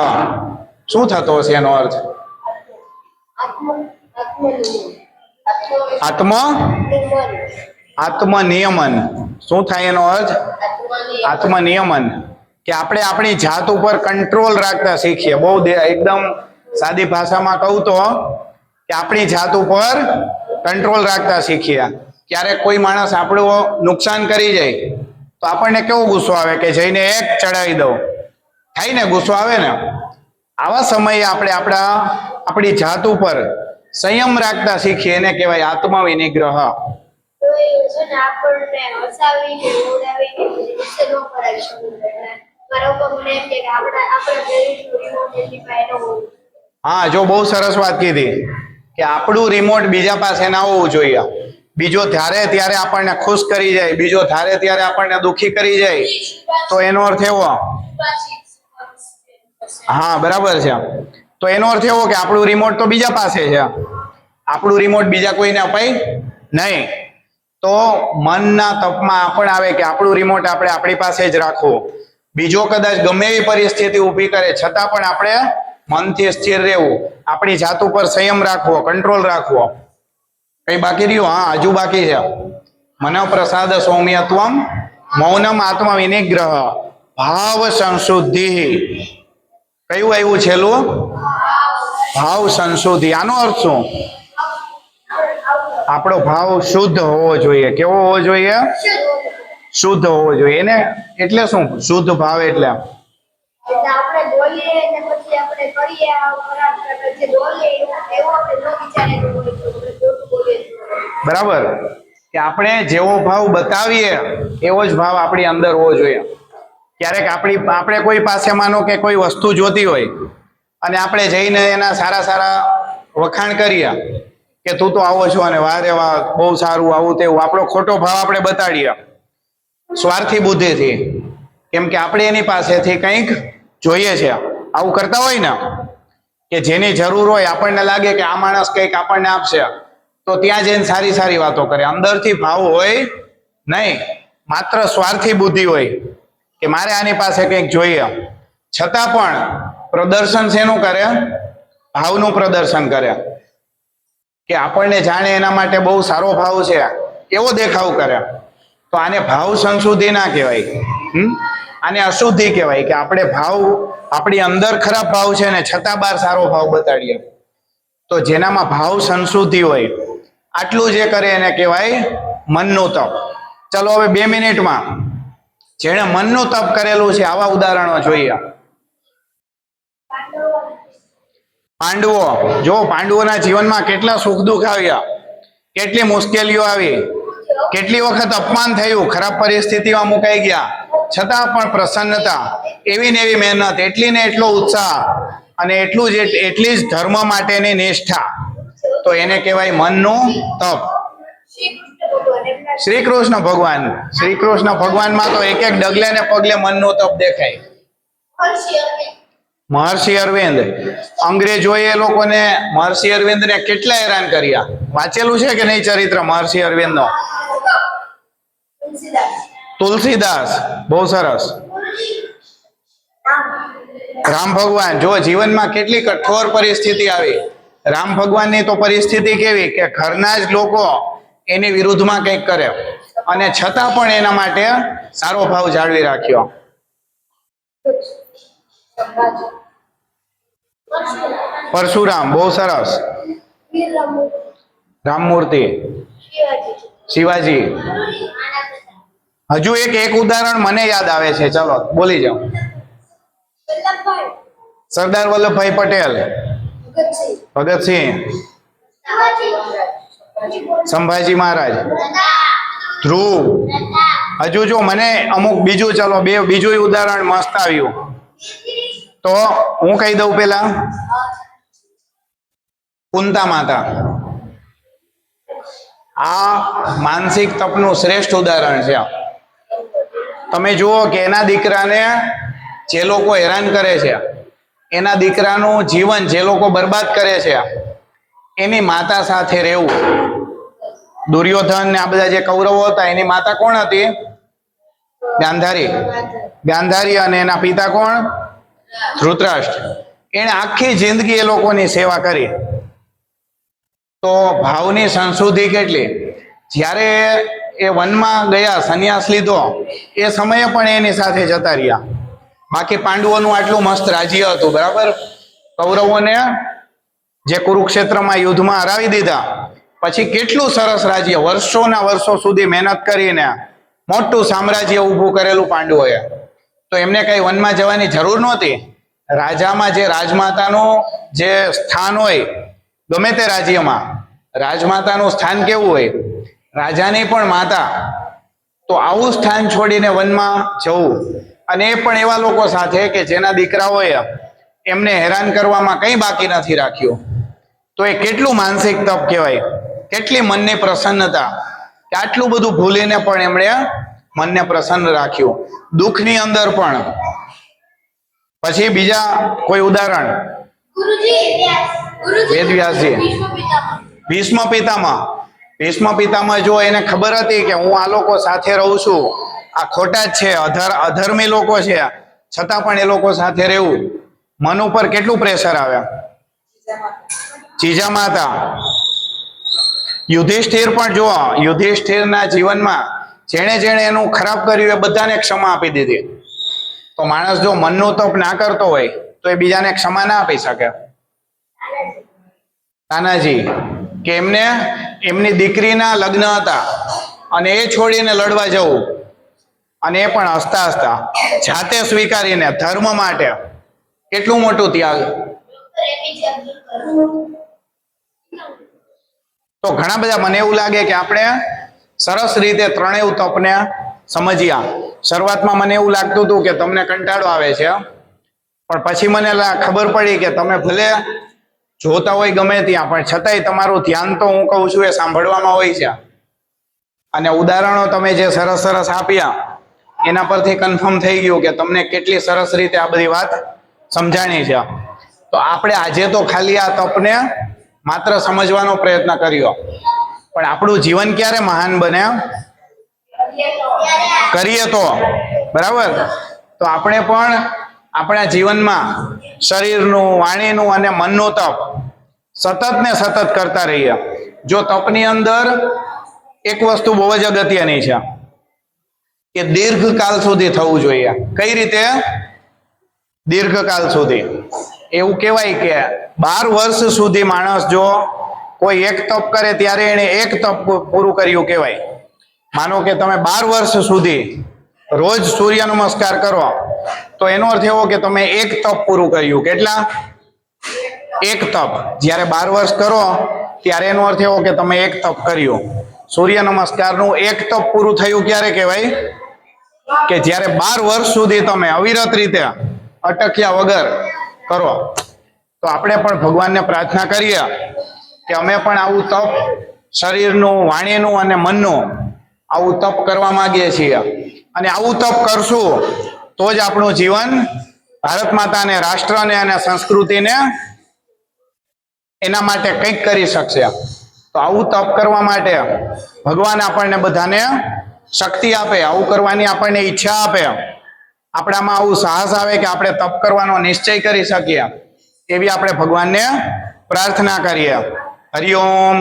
શું થતો હશે એનો અર્થ? આત્મનિયમન. શું થાય એનો અર્થ? આત્મનિયમન. કે આપણે આપણી જાત ઉપર કંટ્રોલ રાખતા શીખીએ. બહુ એકદમ સાદી ભાષામાં કહું તો કે આપણી જાત ઉપર કંટ્રોલ રાખતા શીખીએ. ક્યારેક કોઈ માણસ આપણું નુકસાન કરી જાય તો આપણને કેવો ગુસ્સો આવે કે જઈને એક ચડાવી દઉં. થાય ને, ગુસ્સો આવે ને. આવા સમયે આપણે આપણી જાત ઉપર સંયમ રાખતા શીખીએ, એને કહેવાય આત્મ વિનિગ્રહ. હા, જો બહુ સરસ વાત કીધી કે આપણું રિમોટ બીજા પાસે ના હોવું જોઈએ. બીજો ધારે ત્યારે આપણને ખુશ કરી જાય, બીજો ધારે ત્યારે આપણને દુખી કરી જાય, તો એનો અર્થ એવો. હા, બરાબર છે. તો એનો અર્થ એવો કે આપણું રિમોટ તો બીજા પાસે છે, આપણું રિમોટ બીજા કોઈને અપાય નહીં. તો મનના તપમાં પણ આવે કે આપણું રિમોટ આપણે આપણી પાસે જ રાખવું. બીજો કદાચ ગમે એવી પરિસ્થિતિ ઊભી કરે છતાં પણ આપણે મનથી સ્થિર રહેવું, આપણી જાત ઉપર સંયમ રાખવો, કંટ્રોલ રાખવો. કઈ બાકી રહ્યું? હા, હજુ બાકી છે. મન પ્રસાદ સૌમ્યત્વમ મૌનમ આત્મ વિનિગ્રહ ભાવ સંશુદ્ધિ. કયું આવ્યું છેલ્લું? ભાવ સંશુદ્ધિ. આનો અર્થ શું? આપણો ભાવ શુદ્ધ હોવો જોઈએ. કેવો હોવો જોઈએ? શુદ્ધ હોવો જોઈએ. એને એટલે શું શુદ્ધ ભાવ? એટલે આપણે બોલીએ ને પછી આપણે કરીએ ખરાબ જે બોલીએ એવો આપણે ન વિચારીએ. બરાબર. કે આપણે જેવો ભાવ બતાવીએ એવો જ ભાવ આપણી અંદર હોવો જોઈએ. ક્યારેક આપણે કોઈ પાસે માનો કે કોઈ વસ્તુ જોતી હોય અને આપણે જઈને એના સારા સારા વખાણ કરીએ કે તું તો આવો છો અને વાહ રે વાહ બહુ સારું આવું તેવું, આપણો ખોટો ભાવ આપણે બતાડીએ સ્વાર્થી બુદ્ધિથી, કેમ કે આપણે એની પાસેથી કંઈક જોઈએ છે. આવું કરતા હોય ને કે જેની જરૂર હોય, આપણને લાગે કે આ માણસ કંઈક આપણને આપશે તો ત્યાં જઈને સારી સારી વાતો કરે, અંદરથી ભાવ હોય નહીં, માત્ર સ્વાર્થી બુદ્ધિ હોય કે મારે આની પાસે કંઈક જોઈએ, છતાં પણ પ્રદર્શન શેનું કરે? ભાવનું પ્રદર્શન કરે કે આપણને જાણે એના માટે બહુ સારો ભાવ છે એવો દેખાવ કરે. તો આને ભાવ સંશુદ્ધિ ના કહેવાય, આને અશુદ્ધિ કહેવાય કે આપણે ભાવ, આપણી અંદર ખરાબ ભાવ છે ને છતાં બહાર સારો ભાવ બતાડીએ. તો જેનામાં ભાવ સંશુદ્ધિ હોય આટલું જે કરે એને કહેવાય મનનું તપ. ચલો હવે 2 મિનિટમાં જેણે મનનું તપ કરેલું છે આવા ઉદાહરણો જોઈએ. પાંડવો, જો પાંડવોના જીવનમાં કેટલા સુખ દુઃખ આવ્યા, કેટલી મુશ્કેલીઓ આવી, કેટલી વખત અપમાન થયું, ખરાબ પરિસ્થિતિમાં મુકાઈ ગયા, છતાં પણ પ્રસન્નતા, એવી ને એવી મહેનત, એટલી ને એટલો ઉત્સાહ અને એટલી જ ધર્મ માટેની નિષ્ઠા, તો એને કહેવાય મનનું તપ. શ્રી કૃષ્ણ ભગવાનમાં તો એક એક ડગલે ને પગલે મનનું તપ દેખાય. મહર્ષિ અરવિંદ, અંગ્રેજોએ એ લોકોને મહર્ષિ અરવિંદને કેટલા હેરાન કર્યા, વાંચેલું છે કે નહીં ચરિત્ર મહર્ષિ અરવિંદનો? તુલસીદાસ, બહુ સરસ. રામ ભગવાન, જો જીવનમાં કેટલી કઠોર પરિસ્થિતિ આવી, રામ ભગવાનની તો પરિસ્થિતિ કેવી કે ઘરના જ લોકો એની વિરુદ્ધમાં કંઈક કરે અને છતાં પણ એના માટે સારો ભાવ જાળવી રાખ્યો. પરશુરામ, બહુ સરસ. રામમૂર્તિ, શિવાજી. હજુ એક ઉદાહરણ મને યાદ આવે છે, ચલો બોલી જાઓ. સરદાર વલ્લભભાઈ પટેલ, ભગતસિંહ, સંભાજી મહારાજ, ધ્રુવ. હજુ જો મને અમુક બીજું, ચલો બીજું ઉદાહરણ મસ્ત આવ્યું તો હું કહી દઉં. પેલા કુંતા માતા, આ માનસિક તપનું શ્રેષ્ઠ ઉદાહરણ છે. તમે જુઓ કે એના દીકરાને જે લોકો હેરાન કરે છે, એના દીકરાનું જીવન જે લોકો બરબાદ કરે છે, એની માતા સાથે રહેવું. દુર્યોધન ને આ બધા જે કૌરવો હતા એની માતા કોણ હતી? ગાંધારી. અને એના પિતા કોણ? ધૃતરાષ્ટ્ર. એને આખી જિંદગી એ લોકોની સેવા કરી. તો ભાવની સંશુદ્ધિ કેટલી! જ્યારે એ વનમાં ગયા, સંન્યાસ લીધો, એ સમયે પણ એની સાથે જતા રહ્યા. બાકી પાંડવોનું આટલું મસ્ત રાજ્ય હતું, બરાબર? કૌરવોને જે કુરુક્ષેત્રમાં યુદ્ધમાં હરાવી દીધા પછી કેટલું સરસ રાજ્ય, વર્ષોના વર્ષો સુધી મહેનત કરીને મોટું સામ્રાજ્ય ઊભું કરેલું પાંડવોએ. તો એમને કઈ વનમાં જવાની જરૂર નહોતી. રાજામાં જે રાજમાતાનું જે સ્થાન હોય, ગમે તે રાજ્યમાં રાજમાતાનું સ્થાન કેવું હોય? રાજાની પણ માતા. તો આવું સ્થાન છોડીને વનમાં જવું, અને એ પણ એવા લોકો સાથે કે જેના દીકરાઓએ એમને હેરાન કરવામાં કંઈ બાકી નથી રાખ્યું. તો એ કેટલું માનસિક તપ કહેવાય, કેટલી મનની પ્રસન્નતા કે આટલું બધું ભૂલીને પણ એમણે મનને પ્રસન્ન રાખ્યું, દુઃખની અંદર પણ. પછી બીજા કોઈ ઉદાહરણ? વેદવ્યાસજી, ભીષ્મ પિતામહ. જો એને ખબર હતી કે હું આ લોકો સાથે રહું છું, આ ખોટા જ છે, અધર્મી લોકો છે, છતાં પણ એ લોકો સાથે રહેવું, મન ઉપર કેટલું પ્રેશર આવે. જીજામાતા. યુધિષ્ઠિર પણ જુઓ, યુધિષ્ઠિરના જીવનમાં જેણે એનું ખરાબ કર્યું એ બધાને ક્ષમા આપી દીધી. તો માણસ જો મનનું તપ ના કરતો હોય તો એ બીજાને ક્ષમા ના આપી શકે. તાનાજી, કે એમની દીકરીના લગ્ન હતા અને એ છોડીને લડવા જવું, અને એ પણ હસતા હસતા જાતે સ્વીકારીને ધર્મ માટે. કેટલું મોટું ત્યાગ. તો ઘણા બધા, મને એવું લાગે કે આપણે સરસ રીતે ત્રણેય તપને સમજ્યા. શરૂઆતમાં મને એવું લાગતું હતું કે તમને કંટાળો આવે છે, પણ પછી મને ખબર પડી કે તમે ભલે જોતા હોય ગમે ત્યાં, પણ છતાંય તમારું ધ્યાન તો હું કહું છું એ સાંભળવામાં હોય છે. અને ઉદાહરણો તમે જે સરસ સરસ આપ્યા એના પરથી કન્ફર્મ થઈ ગયું કે તમને કેટલી સરસ રીતે આ બધી વાત સમજાણી છે. તો આપણે આજે તો ખાલી આ તપને માત્ર સમજવાનો પ્રયત્ન કર્યો, પણ આપણું જીવન ક્યારે મહાન બને? કરીએ તો. બરાબર? તો આપણે પણ આપણા જીવનમાં શરીરનું, વાણીનું અને મનનું તપ સતત ને સતત કરતા રહીએ. જો તપની અંદર એક વસ્તુ બહુ જ અગત્યની છે કે દીર્ઘકાલ સુધી થવું જોઈએ. કઈ રીતે? દીર્ઘકાલ સુધી. એવું કહેવાય કે 12 વર્ષ સુધી માણસ જો કોઈ એક તપ કરે ત્યારે એને એક તપ પૂરું કર્યું કહેવાય. માનો કે તમે 12 વર્ષ સુધી રોજ સૂર્ય નમસ્કાર કરો તો એનો અર્થ એવો કે તમે એક તપ પૂરું કર્યું. કેટલા? એક તપ. જ્યારે 12 વર્ષ કરો ત્યારે એનો અર્થ એવો કે તમે એક તપ કર્યું. સૂર્ય નમસ્કારનું એક તપ પૂરું થયું ક્યારે કહેવાય? કે જ્યારે 12 વર્ષ સુધી તમે અવિરત રીતે અટક્યા વગર કરો. તો આપણે પણ ભગવાનને પ્રાર્થના કરીએ કે અમે પણ આવું તપ શરીરનું, વાણીનું અને મનનું આવું તપ કરવા માંગીએ છીએ. અને આવું તપ કરશું તો જ આપણું જીવન ભારત માતાને, રાષ્ટ્રને અને સંસ્કૃતિને એના માટે કંઈક કરી શકશે. તો આવું તપ કરવા માટે ભગવાન આપણને બધાને શક્તિ આપે, આવું કરવાની આપણને ઈચ્છા આપે, આપણામાં આવું સાહસ આવે કે આપણે તપ કરવાનો નિશ્ચય કરી શકીએ, એવી આપણે ભગવાનને પ્રાર્થના કરીએ. હરિ ઓમ.